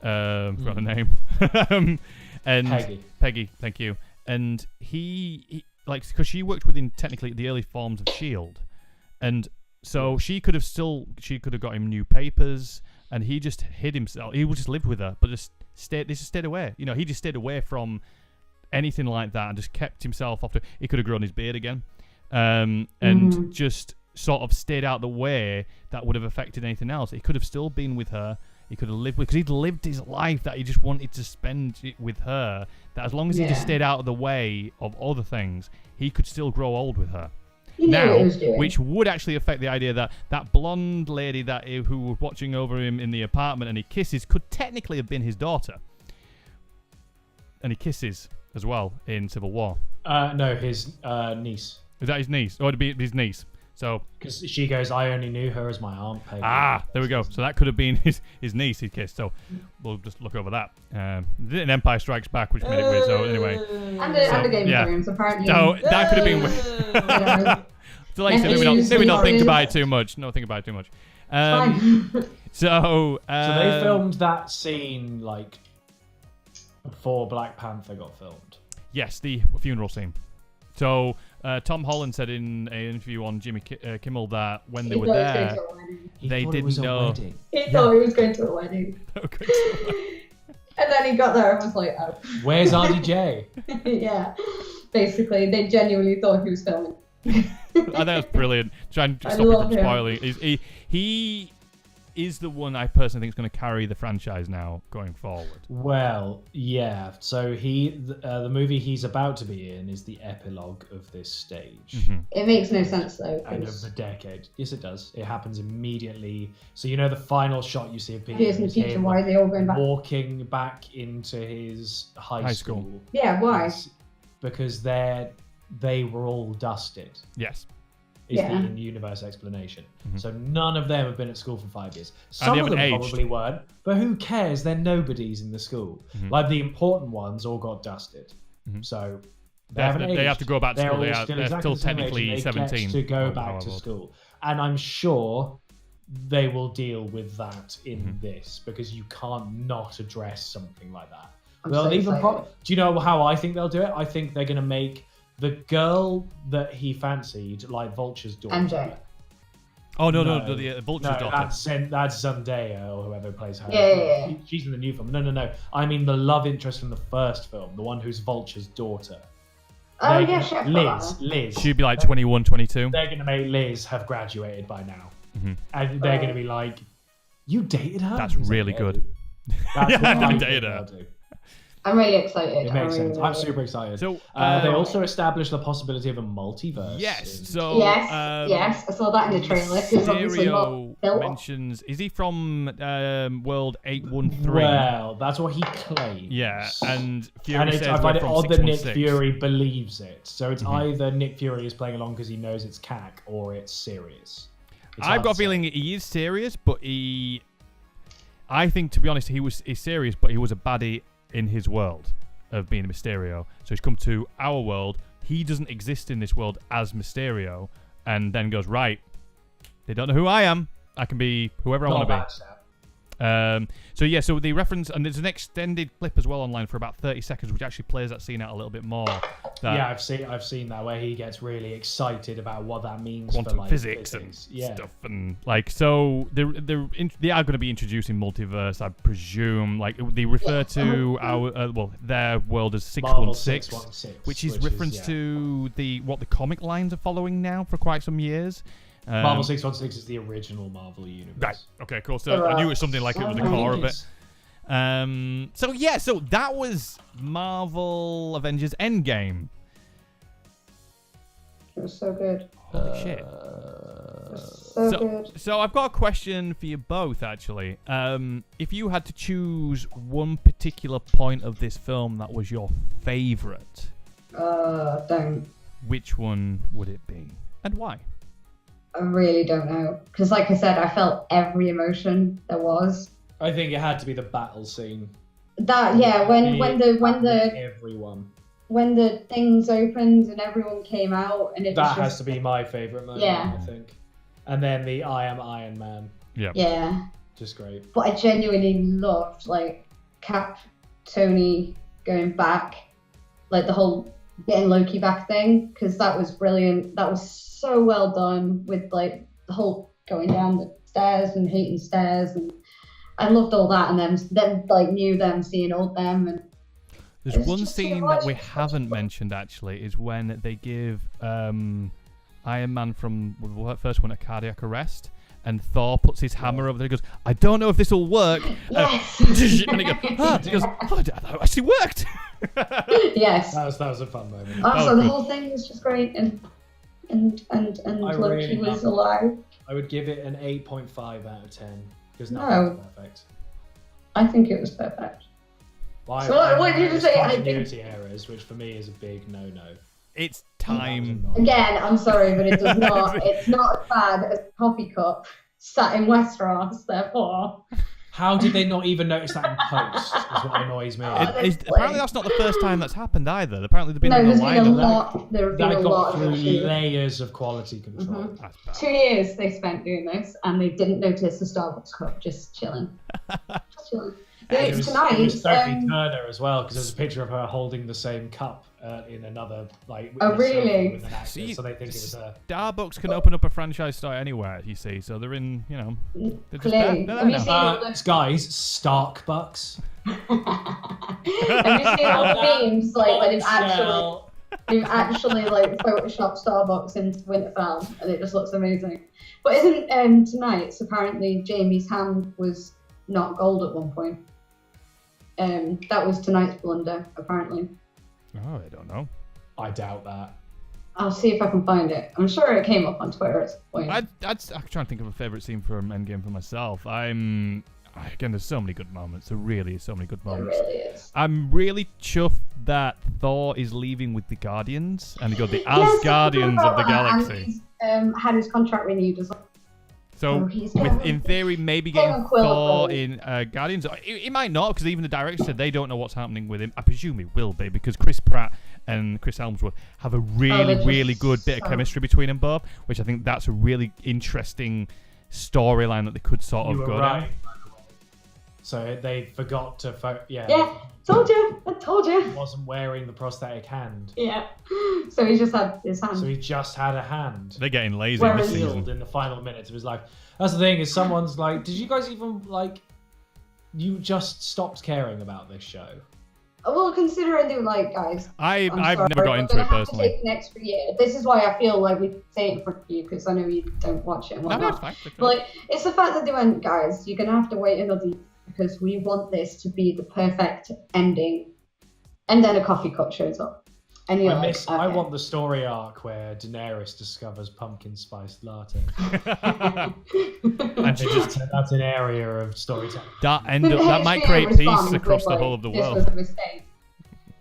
forgot her name, and Peggy, thank you, and he like because she worked within technically the early forms of S.H.I.E.L.D. and so she could have got him new papers, and he just hid himself. He would just live with her, but just stayed away. You know, he just stayed away from anything like that and just kept himself off. He could have grown his beard again, and just sort of stayed out the way that would have affected anything else. He could have still been with her. He could have lived with, because he'd lived his life that he just wanted to spend it with her. That as long as he just stayed out of the way of other things, he could still grow old with her. He knew what he was doing. Which would actually affect the idea that that blonde lady who was watching over him in the apartment and he kisses could technically have been his daughter. And he kisses as well in Civil War. No, his niece. Is that his niece? Or it'd be his niece. So, because she goes, I only knew her as my aunt Peggy. There we go. So that could have been his niece he kissed. So we'll just look over that. In Empire Strikes Back, which made it weird. So anyway, and the Game of Thrones apparently. So that could have been weird. So like I said, maybe not think about it too much. No, think about it too much. So they filmed that scene like before Black Panther got filmed. Yes, the funeral scene. So Tom Holland said in an interview on Jimmy Kimmel that when they were there, they didn't know. He thought he was going to a wedding. And then he got there and was like, oh. Where's RDJ? Yeah. Basically, they genuinely thought he was filming. I think that's brilliant. Trying to stop him from spoiling. He is the one I personally think is going to carry the franchise now going forward. Well, yeah. So the movie he's about to be in is the epilogue of this stage. It makes no sense though. And of the decade. Yes, it does. It happens immediately. So you know the final shot you see of Peter Here's the teacher. Why are they all going back? Walking back into his high school. Yeah, why? Because they were all dusted. Yes. Is the in-universe explanation. So none of them have been at school for 5 years. Some of them probably weren't, but who cares? They're nobodies in the school. Like the important ones all got dusted. So They haven't aged. They have to go back to school. They're They're exactly still the same age, technically and they 17. get to go or back however to old. school. And I'm sure they will deal with that in Mm-hmm. this, because you can't not address something like that. I'm They'll so even excited. do you know how I think they'll do it? I think they're going to make the girl that he fancied like Vulture's daughter. MJ. Oh no, No. the Vulture's No, daughter. that's Zendaya or whoever plays her. Yeah. She's in the new film. No. I mean the love interest from the first film, the one who's Vulture's daughter. Oh, They're yeah, sure. Liz. She'd be like 21, 22. They're going to make Liz have graduated by now. Mm-hmm. And they're going to be like, you dated her? That's He's like, really "Yeah, good." dude." That's Yeah, what I think dated they'll her. do. I'm really excited. It makes sense. I'm really- super excited. So, They also established the possibility of a multiverse. yes. in- So Yes, I saw that in the trailer. 'cause it's obviously not Mysterio built. mentions. Is he from World 813? Well, that's what he claims. Yeah, and Fury And says I we're find it from odd that Nick 616. Fury believes it. So it's Mm-hmm. either Nick Fury is playing along because he knows it's cack, or it's serious. It's I've hard got a to say. feeling he is serious, but I think, to be honest, he's serious, but he was a baddie in his world of being a Mysterio. So he's come to our world. He doesn't exist in this world as Mysterio, and then goes, right, they don't know who I am. I can be whoever I Not want a to be. bad shout. So the reference, and there's an extended clip as well online for about 30 seconds, which actually plays that scene out a little bit more. Yeah, I've seen that where he gets really excited about what that means Quantum for like physics and stuff, and like, so they are going to be introducing multiverse, I presume. Like, they refer to their world as Marvel 616, 616, which is reference to what the comic lines are following now for quite some years. Marvel 616 is the original Marvel universe. Right. Okay. Cool. So I knew it was something like it was the core of it. So that was Marvel Avengers End Game. It was so good. Holy shit. So good. So I've got a question for you both, actually. If you had to choose one particular point of this film that was your favourite, Don't. which one would it be, and why? I really don't know. Because, like I said, I felt every emotion there was. I think it had to be the battle scene. That when Everyone. when the things opened and everyone came out and it That was has just, to be my favourite moment, Yeah. I think. And then the I am Iron Man. yeah. Just great. But I genuinely loved like Cap, Tony going back, like the whole getting Loki back thing, because that was brilliant. That was so well done with like the whole going down the stairs and hating stairs, and I loved all that. And then like knew them seeing old them, and There's It's one just too scene much. that we haven't mentioned, actually, is when they give Iron Man from the first one a cardiac arrest, and Thor puts his hammer over there and goes, I don't know if this will work. yes, And he goes, oh, that actually worked. yes. That was a fun moment. Also, the good. whole thing was just great, and Loki really was loved alive. I would give it an 8.5 out of 10 because No. nothing's perfect. I think it was perfect. Well, So what did you there's say? I think- continuity errors, which for me is a big no-no. It's time. Again, I'm sorry, but it does not. It's not as bad as a coffee cup sat in Westeros. Therefore, How did they not even notice that in post? Is what annoys me. Apparently, that's not the first time that's happened either. Apparently, they've been no, in there's the been a line. lot. There have been That a got lot of through issues. layers of quality control. Mhm. That's bad. 2 years they spent doing this, and they didn't notice the Starbucks cup just chilling. Just chilling. Yeah, It was tonight. Sophie Turner as well, because there's a picture of her holding the same cup in another like. Oh, witness really? selfie with an actor, See, so they think it was her. Starbucks can open up a franchise store anywhere, you see. So they're in, they're just Clearly. there Have you now. seen all the Guys, Starkbucks. Have you seen all the memes like where they've actually like photoshopped Starbucks into Winterfell, and it just looks amazing. But isn't tonight's apparently Jamie's hand was not gold at one point? That was tonight's blunder, apparently. Oh, I don't know. I doubt that. I'll see if I can find it. I'm sure it came up on Twitter at some point. I'm trying to think of a favourite scene from Endgame for myself. Again, there's so many good moments. There really is so many good It moments. really is. I'm really chuffed that Thor is leaving with the Guardians, and he got the Yes, I Asgardians forgot of the about that, galaxy. and he's had his contract renewed as well. So, in theory, maybe getting Thor in Guardians. It might not, because even the director said they don't know what's happening with him. I presume it will be, because Chris Pratt and Chris Helmsworth have a really good bit of chemistry between them both, which I think that's a really interesting storyline that they could sort of go down. So they forgot to... Yeah, told you. I told you. He wasn't wearing the prosthetic hand. Yeah. So he just had his hand. So he just had a hand. They're getting lazy in this season. In the final minutes of his life. That's the thing, is someone's like, did you guys even, like... You just stopped caring about this show. Well, considering they were like, guys... I've never got into it personally. To take an extra year. This is why I feel like we say it in front of you, because I know you don't watch it and whatnot. No, it's fine. But, like, it's the fact that they went, guys, you're going to have to wait another year, because we want this to be the perfect ending. And then a coffee cup shows up. And you're I want the story arc where Daenerys discovers pumpkin spiced latte. And she just... That's an area of storytelling. That might create peace across the whole of the world. This was a mistake.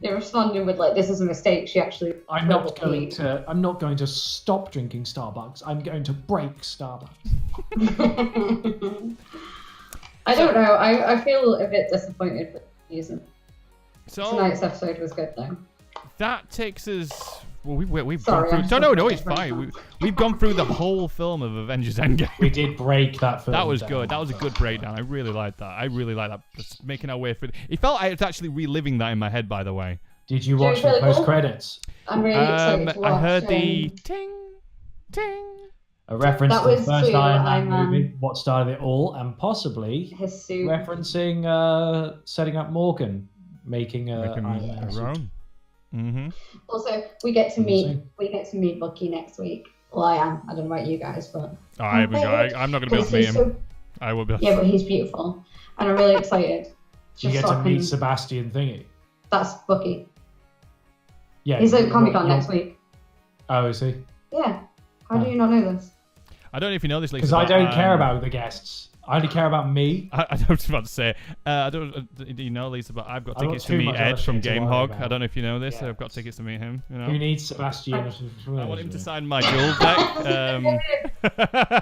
They're responding with, like, this is a mistake. She actually... I'm not going to stop drinking Starbucks. I'm going to break Starbucks. I don't know. I feel a bit disappointed with the season. So tonight's episode was good, though. That takes us... Well, we've gone through... No, it's fine. We've gone through the whole film of Avengers End Game. We did break that film. That was good. That was a good breakdown. I really liked that. I really liked that. Just making our way through... It felt like I was actually reliving that in my head, by the way. Did you watch the post-credits? I'm really excited to watch. I heard the ting, ting. A reference to the first Iron Man movie, what started it all, and possibly his suit. Referencing setting up Morgan, making Iron Man suit. Mm-hmm. Also, we get to meet Bucky next week. Well, I am. I don't know about you guys, but I'm not going to be able to meet him. I will be. Yeah, but he's beautiful, and I'm really excited. You get to meet Sebastian Thingy. That's Bucky. Yeah, he's at Comic-Con next week. Oh, is he? Yeah. How do you not know this? I don't know if you know this, Lisa. Because I don't care about the guests. I only care about me. I was about to say, do you know, Lisa, but I've got tickets to meet Ed from Gamehog. I don't know if you know this. Yeah. I've got tickets to meet him. You know? Who needs Sebastian? I want him to sign my duel deck.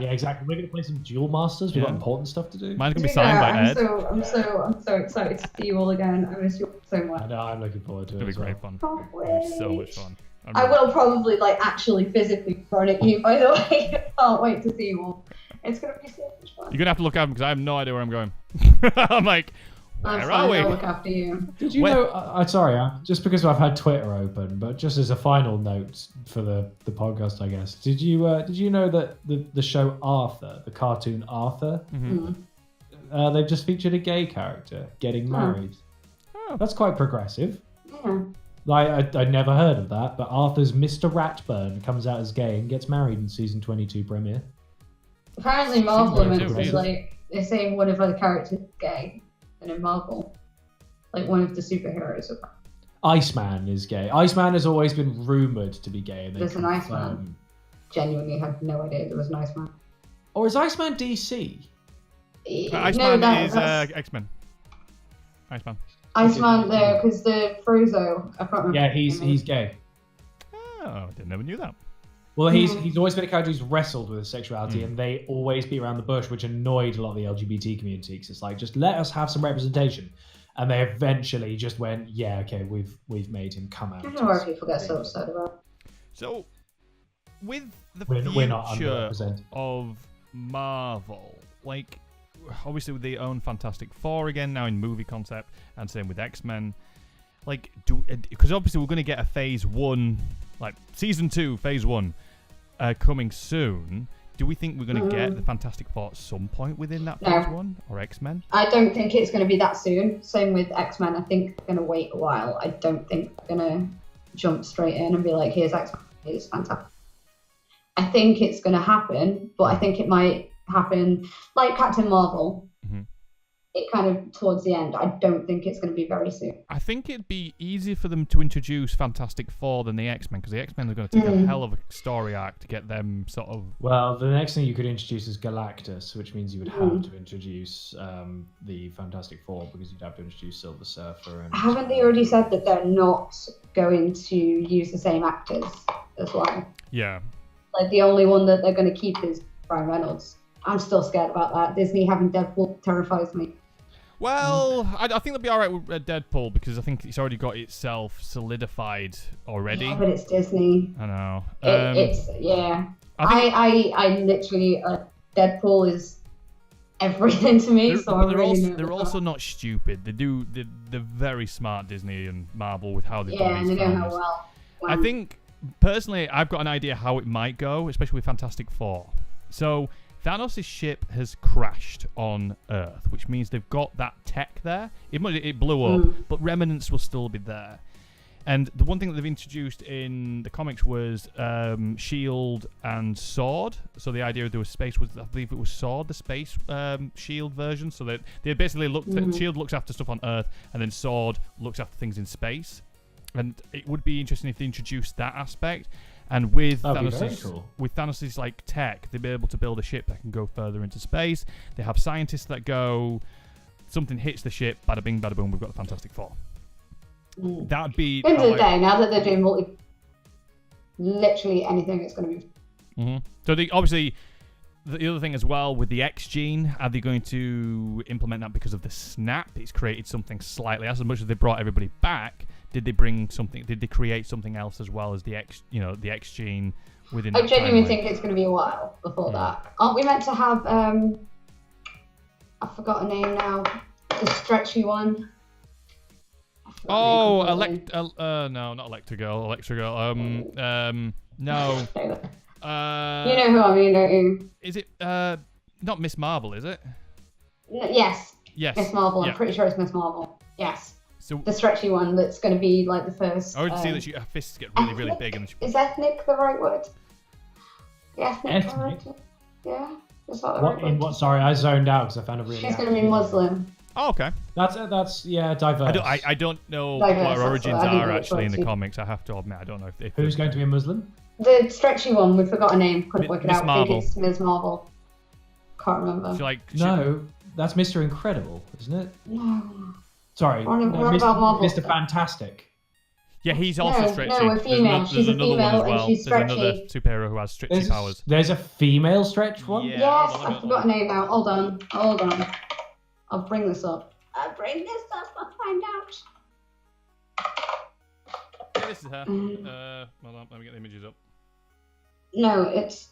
Yeah, exactly. We're going to play some Duel Masters. We've got important stuff to do. Mine's going to be signed by Ed. I'm so excited to see you all again. I miss you so much. I know, I'm looking forward to it. It'll be great fun. So much fun. I will probably, like, actually physically run at you, by the way. I can't wait to see you all. It's going to be so much fun. You're going to have to look out because I have no idea where I'm going. I'm like, where are we? I'll look after you. Did you know, sorry, just because I've had Twitter open, but just as a final note for the podcast, I guess. Did you know that the show Arthur, the cartoon Arthur, they've just featured a gay character getting married. Oh. That's quite progressive. Yeah. Like, I'd never heard of that, but Arthur's Mr. Ratburn comes out as gay and gets married in season 22 premiere. Apparently Marvel is like, they're saying one of the characters is gay, and in Marvel, like one of the superheroes. Iceman is gay. Iceman has always been rumoured to be gay. And there's an Iceman. Genuinely had no idea there was an Iceman. Or is Iceman DC? Iceman is X-Men. Iceman there, because the Frozo, I can't remember. Yeah, he's gay. Oh, I never knew that. Well, he's always been a character who's wrestled with his sexuality, and they always beat around the bush, which annoyed a lot of the LGBT community. Because it's like, just let us have some representation, and they eventually just went, yeah, okay, we've made him come out. I don't know why people get so upset about. So, with the we're not future of Marvel, like, obviously they own Fantastic Four again now in movie concept, and same with X-Men. Like, because obviously we're going to get a phase 1, like season 2, phase 1, coming soon. Do we think we're going to get the Fantastic Four at some point within that phase 1 or X-Men? I don't think it's going to be that soon. Same with X-Men. I think they're going to wait a while. I don't think they're going to jump straight in and be like, here's X-Men, here's Fantastic. I think it's going to happen, but I think it might happen like Captain Marvel. It kind of towards the end. I don't think it's going to be very soon. I think it'd be easier for them to introduce Fantastic Four than the X-Men, because the X-Men are going to take a hell of a story arc to get them sort of... Well, the next thing you could introduce is Galactus, which means you would have to introduce the Fantastic Four, because you'd have to introduce Silver Surfer. And haven't they already said that they're not going to use the same actors as well? Yeah. Like, the only one that they're going to keep is Ryan Reynolds. I'm still scared about that. Disney having Deadpool terrifies me. Well, I think they'll be all right with Deadpool because I think it's already got itself solidified already. Yeah, but it's Disney. I know. It's I literally Deadpool is everything to me. They're also not stupid. They're very smart, Disney and Marvel, with how they've done and these they know films. how well. I think personally, I've got an idea how it might go, especially with Fantastic Four. So Thanos' ship has crashed on Earth, which means they've got that tech there. It blew up, but remnants will still be there. And the one thing that they've introduced in the comics was shield and sword. So the idea of there was space was, I believe it was sword, the space shield version. So that they basically shield looks after stuff on Earth, and then sword looks after things in space. And it would be interesting if they introduced that aspect. And with Thanos' like tech, they'd be able to build a ship that can go further into space. They have scientists that go, something hits the ship, bada bing, bada boom, we've got the Fantastic Four. That'd be. End of the day, now that they're doing literally anything, it's going to be. So obviously, the other thing as well with the X gene, are they going to implement that because of the snap? It's created something slightly. As much as they brought everybody back, did they bring something? Did they create something else as well as the X? The X gene within? I genuinely think it's going to be a while before that. Aren't we meant to have? I forgot a name now. The stretchy one. Oh, no, not Electra Girl. No. You know who I mean, don't you? Is it not Miss Marvel? Is it? Yes. Miss Marvel. Yeah. I'm pretty sure it's Miss Marvel. Yes. So the stretchy one that's going to be like the first. I already see that her fists get really, really big. Is ethnic the right word? Ethnic. Yeah. Is that the right word? Sorry, I zoned out because I found a really. She's going to be Muslim. Oh, okay. That's diverse. I don't know what her origins are actually in the comics. I have to admit, I don't know if who's going to be a Muslim. The stretchy one, we forgot her name. Couldn't work it out. Marvel. I think it's Ms. Marvel. Can't remember. No, that's Mr. Incredible, isn't it? No. Sorry, what about Marvel? Mr. Fantastic. Yeah, he's also stretchy. No, a female. She's a female and she's stretchy. There's another superhero who has stretchy powers. There's a female stretch one? Yeah, yes, I forgot her name now. Hold on. I'll bring this up. I'll find out. Yeah, this is her. Hold on, let me get the images up. No, it's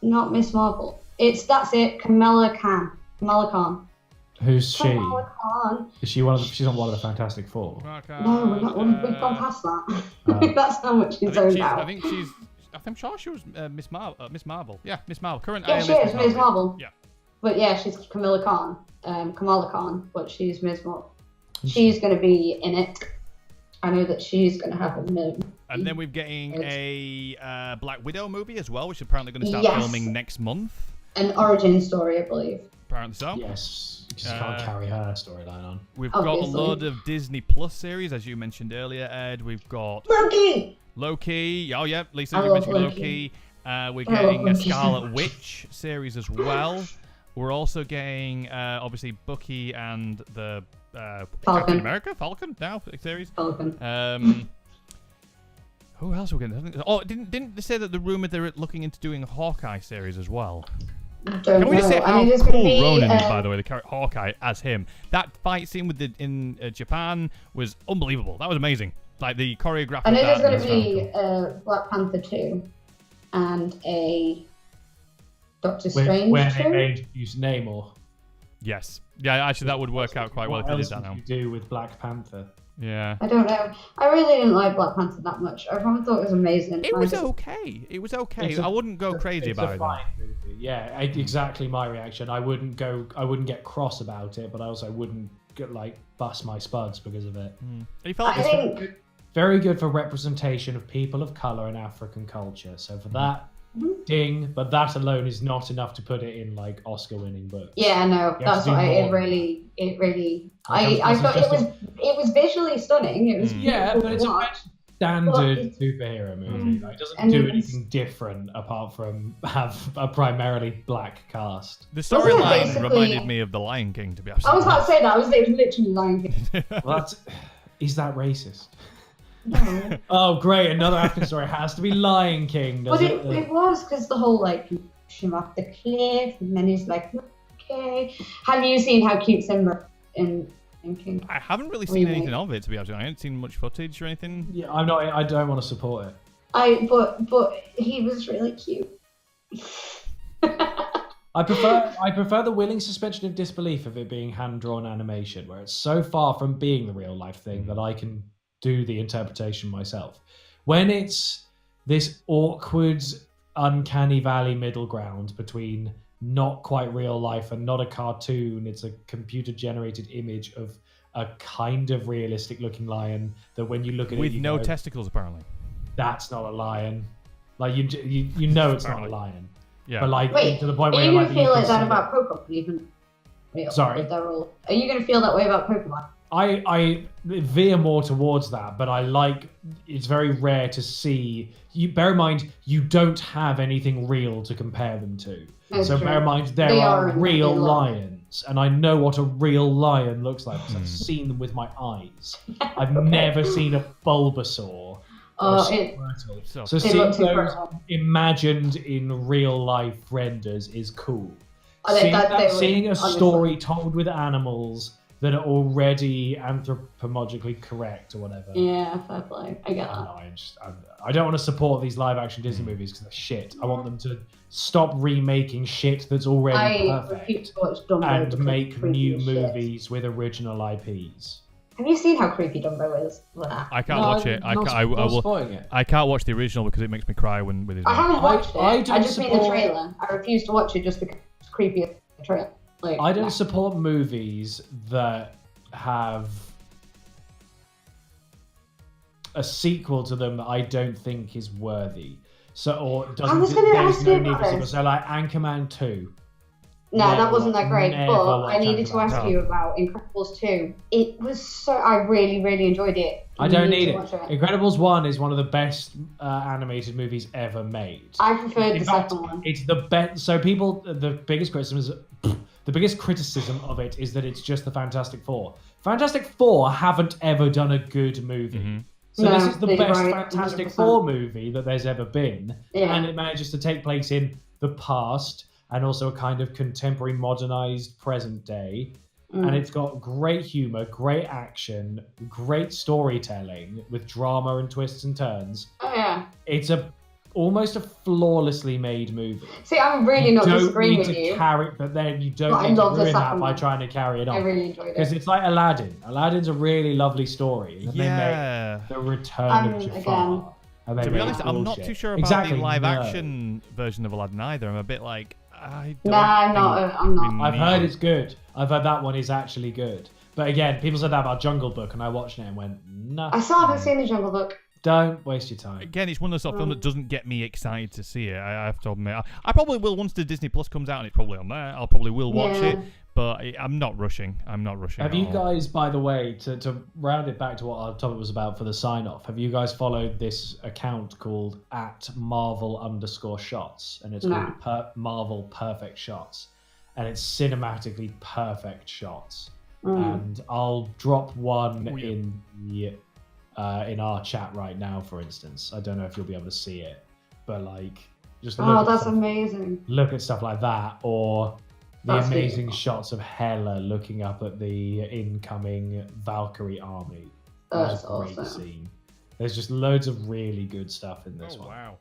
not Miss Marvel. That's it. Kamala Khan. Who's she? Kamala Khan. Is she she's on one of the Fantastic Four? No, we've gone past that. That's how much she's zoned out. I'm sure she was Miss Marvel. Yeah, Miss Marvel. Current. Yeah, she is Miss Marvel. Yeah. But yeah, she's Kamala Khan, but she's Miss Marvel. She's going to be in it. I know that she's going to have a movie. And then we're getting a Black Widow movie as well, which is apparently going to start filming next month. An origin story, I believe. Apparently so. Yes. You just can't carry her storyline on. We've got a load of Disney Plus series, as you mentioned earlier, Ed. We've got Loki. Oh, yeah, Lisa, you mentioned Loki. We're getting a Scarlet Witch series as well. We're also getting, obviously, Bucky and the Captain America? Falcon now series. Falcon. Who else are we getting? Oh, didn't they say that the rumor they're looking into doing a Hawkeye series as well? Can we just say how cool Ronan is, by the way, the character Hawkeye as him? That fight scene in Japan was unbelievable. That was amazing. Like the choreography. I know there's going to be Black Panther 2 and a Doctor Strange. Where they made use Namor. Yes. Yeah, actually that would work out quite well if they did that now. What else would you do with Black Panther? Yeah. I don't know. I really didn't like Black Panther that much. I probably thought it was amazing. It was okay. I wouldn't go crazy about it. Yeah, exactly my reaction. I wouldn't get cross about it, but I also wouldn't bust my spuds because of it. I think very good for representation of people of color in African culture. So for that, ding. But that alone is not enough to put it in Oscar-winning books. Yeah, no, that's why it really. I thought it was visually stunning. It was but it's a standard superhero movie. It doesn't do anything different apart from have a primarily black cast. The storyline reminded me of The Lion King, to be honest. I was about to say that. It was literally Lion King. Is that racist? No. Oh, great! Another African story has to be Lion King. But it was because the whole him off the cliff, and then he's like, okay. Have you seen how cute Simba in King? I haven't really seen anything of it, to be honest. I haven't seen much footage or anything. Yeah, I'm not. I don't want to support it. But he was really cute. I prefer the willing suspension of disbelief of it being hand-drawn animation, where it's so far from being the real life thing that I can do the interpretation myself. When it's this awkward, uncanny valley middle ground between not quite real life and not a cartoon, it's a computer-generated image of a kind of realistic-looking lion that when you look at with it, no testicles, apparently. That's not a lion. Like you know it's not a lion. Yeah. But like Wait, to the point where are you you're gonna feel like that consider- about Pokemon? Even Sorry? Are you gonna feel that way about Pokemon? I veer more towards that, but I like it's very rare to see. You bear in mind you don't have anything real to compare them to. That's so true. bear in mind there They are are real real. lions, and I know what a real lion looks like because I've seen them with my eyes. I've never seen a Bulbasaur. Or a Squirtle. So They seeing look too those fertile. imagined in real life renders is cool. Oh, Seeing a story told with animals that are already anthropologically correct or whatever. Yeah, fair play. I get that. I don't want to support these live action Disney movies because they're shit. I want them to stop remaking shit that's already I refuse perfect to watch Dumbo and because make it's creepy new as shit. movies with original IPs. Have you seen how creepy Dumbo is? Blah. I can't watch it. I will. I can't watch the original because it makes me cry with his. I haven't watched it. I don't just mean the support- trailer. I refuse to watch it just because it's creepy as the trailer. Like, I don't support movies that have a sequel to them that I don't think is worthy. So, or doesn't. was gonna there's ask no you need about for sequel. this. So, like Anchorman 2. No, Never that wasn't that great. never But I watched needed to Anchorman. ask you about Incredibles 2. It was so. I really, really enjoyed it. I don't need to it. watch Incredibles 1 is one of the best animated movies ever made. I preferred In the fact, second one. it's the best. So people, the biggest criticism of it is that it's just the Fantastic Four. Fantastic Four haven't ever done a good movie. So No, this is the you're best right, Fantastic 100%. Four movie that there's ever been, Yeah. and it manages to take place in the past and also a kind of contemporary, modernized present day. And it's got great humor, great action, great storytelling with drama and twists and turns. Oh yeah. It's almost a flawlessly made movie. See, I'm really not You disagreeing don't with need to you. carry, but then you don't But I need to love the ruin that second by one. trying to carry it on. I really enjoyed Because it. it's like Aladdin. Aladdin's a really lovely story. And Yeah. they make The Return of Jafar. Again, And they To be make honest, I'm not bullshit. too sure about Exactly, the live no. action version of Aladdin either. I'm a bit like, I don't. I'm not. I've heard it's good. I've heard that one is actually good. But again, people said that about Jungle Book, and I watched it and went, no. I still haven't seen the Jungle Book. Don't waste your time. Again, it's one of those sort of films that doesn't get me excited to see it. I have to admit, I probably will once the Disney Plus comes out and it's probably on there. I'll probably will watch Yeah. it, but I'm not rushing. I'm not rushing. Have at you all. guys, by the way, to round it back to what our topic was about for the sign off, have you guys followed this account called @Marvel_shots? And it's No. called Marvel Perfect Shots. And it's cinematically perfect shots. And I'll drop one Oh, yeah. in our chat right now, for instance. I don't know if you'll be able to see it, but like, just look, Oh, at, that's stuff, amazing. look at stuff like that, or the That's amazing beautiful. shots of Hela looking up at the incoming Valkyrie army. That's It's a great awesome. scene. There's just loads of really good stuff in this Oh one. wow.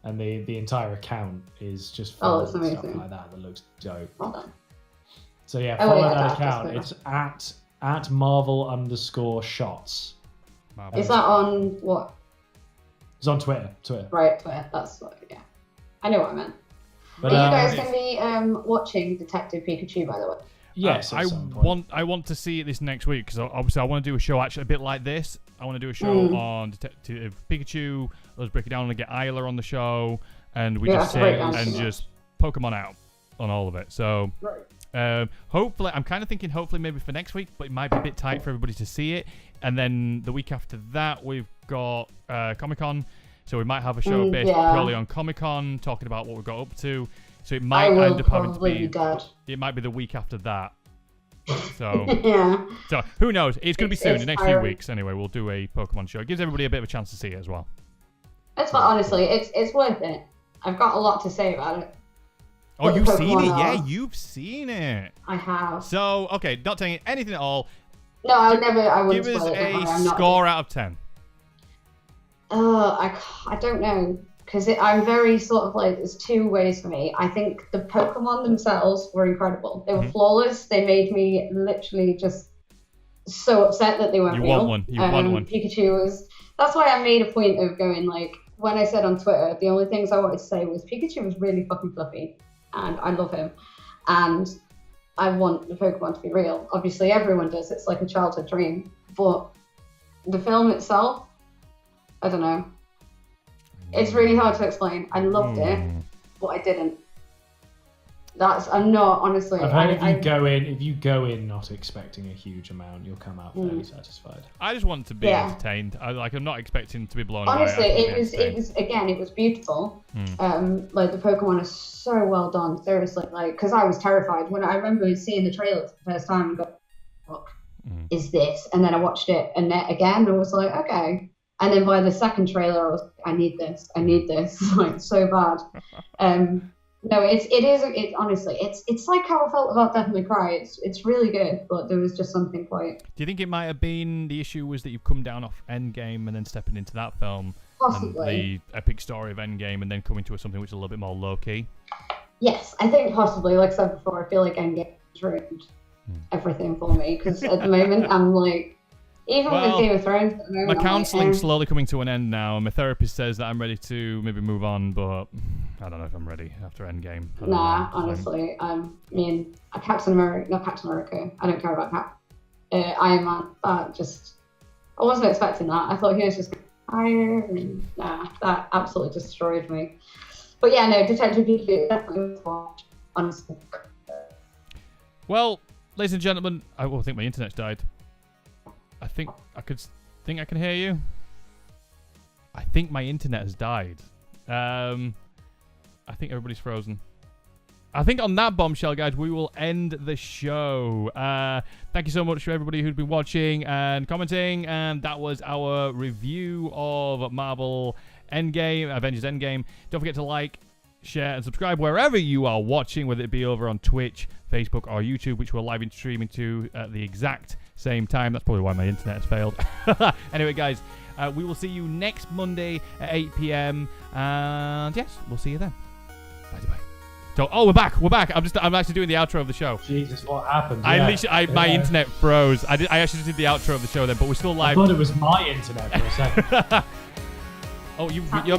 And the entire account is just Oh, full it's of stuff amazing. like that looks dope. Well done. So yeah, Oh, follow yeah, that that's account. good. It's at Marvel_shots. Is that on what? It's on Twitter. Right, Twitter. That's what, yeah. I know what I meant. But Are you guys yeah. going to be watching Detective Pikachu, by the way? yes, I at some point. want to see it this next week because obviously I want to do a show actually a bit like this. I want to do a show on Detective Pikachu. Let's break it down and get Isla on the show, and we Yeah, just break sit down and some just Pokemon out on all of it. So hopefully, I'm kind of thinking hopefully maybe for next week, but it might be a bit tight for everybody to see it. And then the week after that, we've got Comic-Con. So we might have a show based purely on Comic-Con, talking about what we've got up to. So it might I will end up having to probably be. be dead. It might be the week after that. So, Yeah. so who knows? It's going to be soon. It's The next few tiring. weeks, anyway. We'll do a Pokemon show. It gives everybody a bit of a chance to see it as well. It's fun, honestly. It's worth it. I've got a lot to say about it. Oh, But you've the seen it? Pokemon Yeah, are. you've seen it. I have. So, okay, not telling you anything at all. No, I wouldn't Give us spoil it. Don't a worry, I'm not. score out of 10. I don't know. Because I'm very sort of like, there's two ways for me. I think the Pokemon themselves were incredible. They were flawless. They made me literally just so upset that they weren't You real. want one. You want one. Pikachu was. That's why I made a point of going like, when I said on Twitter, the only things I wanted to say was Pikachu was really fucking fluffy, and I love him, and I want the Pokemon to be real. Obviously, everyone does. It's like a childhood dream. But the film itself, I don't know. It's really hard to explain. I loved it, but I didn't. I'm not, honestly. I've heard if you go in not expecting a huge amount, you'll come out fairly satisfied. I just want to be entertained. I'm not expecting to be blown Honestly, away. it was beautiful. Like the Pokemon are so well done. Seriously, like, because I was terrified when I remember seeing the trailer for the first time and go, "What is this?" And then I watched it and again, and was like, "Okay." And then by the second trailer, I was like, I need this, like so bad. No, honestly, it's like how I felt about Devil May Cry. It's really good, but there was just something quite. Do you think it might have been the issue was that you've come down off End Game and then stepping into that film, Possibly. and the epic story of End Game, and then coming to something which is a little bit more low key? Yes, I think possibly. Like I said before, I feel like End Game has ruined everything for me because at the moment I'm like. Even with Game of Thrones, at the moment, my counselling's slowly coming to an end now, and my therapist says that I'm ready to maybe move on, but I don't know if I'm ready after Endgame. Nah, honestly, I mean, Captain America, not Captain America. I don't care about Iron Man. I wasn't expecting that. I thought he was just Iron. Nah, that absolutely destroyed me. But yeah, no, Detective Pikachu definitely was watched. Honestly. Well, ladies and gentlemen, I think my internet's died. I think I can hear you. I think my internet has died. I think everybody's frozen. I think on that bombshell, guys, we will end the show. Thank you so much for everybody who's been watching and commenting. And that was our review of Marvel Endgame, Avengers End Game. Don't forget to like, share, and subscribe wherever you are watching, whether it be over on Twitch, Facebook, or YouTube, which we're live streaming to at the exact same time. That's probably why my internet has failed. Anyway, guys, we will see you next Monday at 8 p.m. And yes, we'll see you then. Bye. So, we're back. I'm actually doing the outro of the show. Jesus, what happened? My internet froze. I actually just did the outro of the show then, but we're still live. I thought it was my internet for a second. You're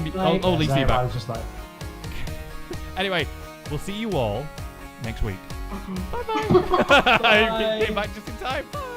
leave feedback. I was just like. Anyway, we'll see you all next week. Okay. Bye. Came back just in time. Bye.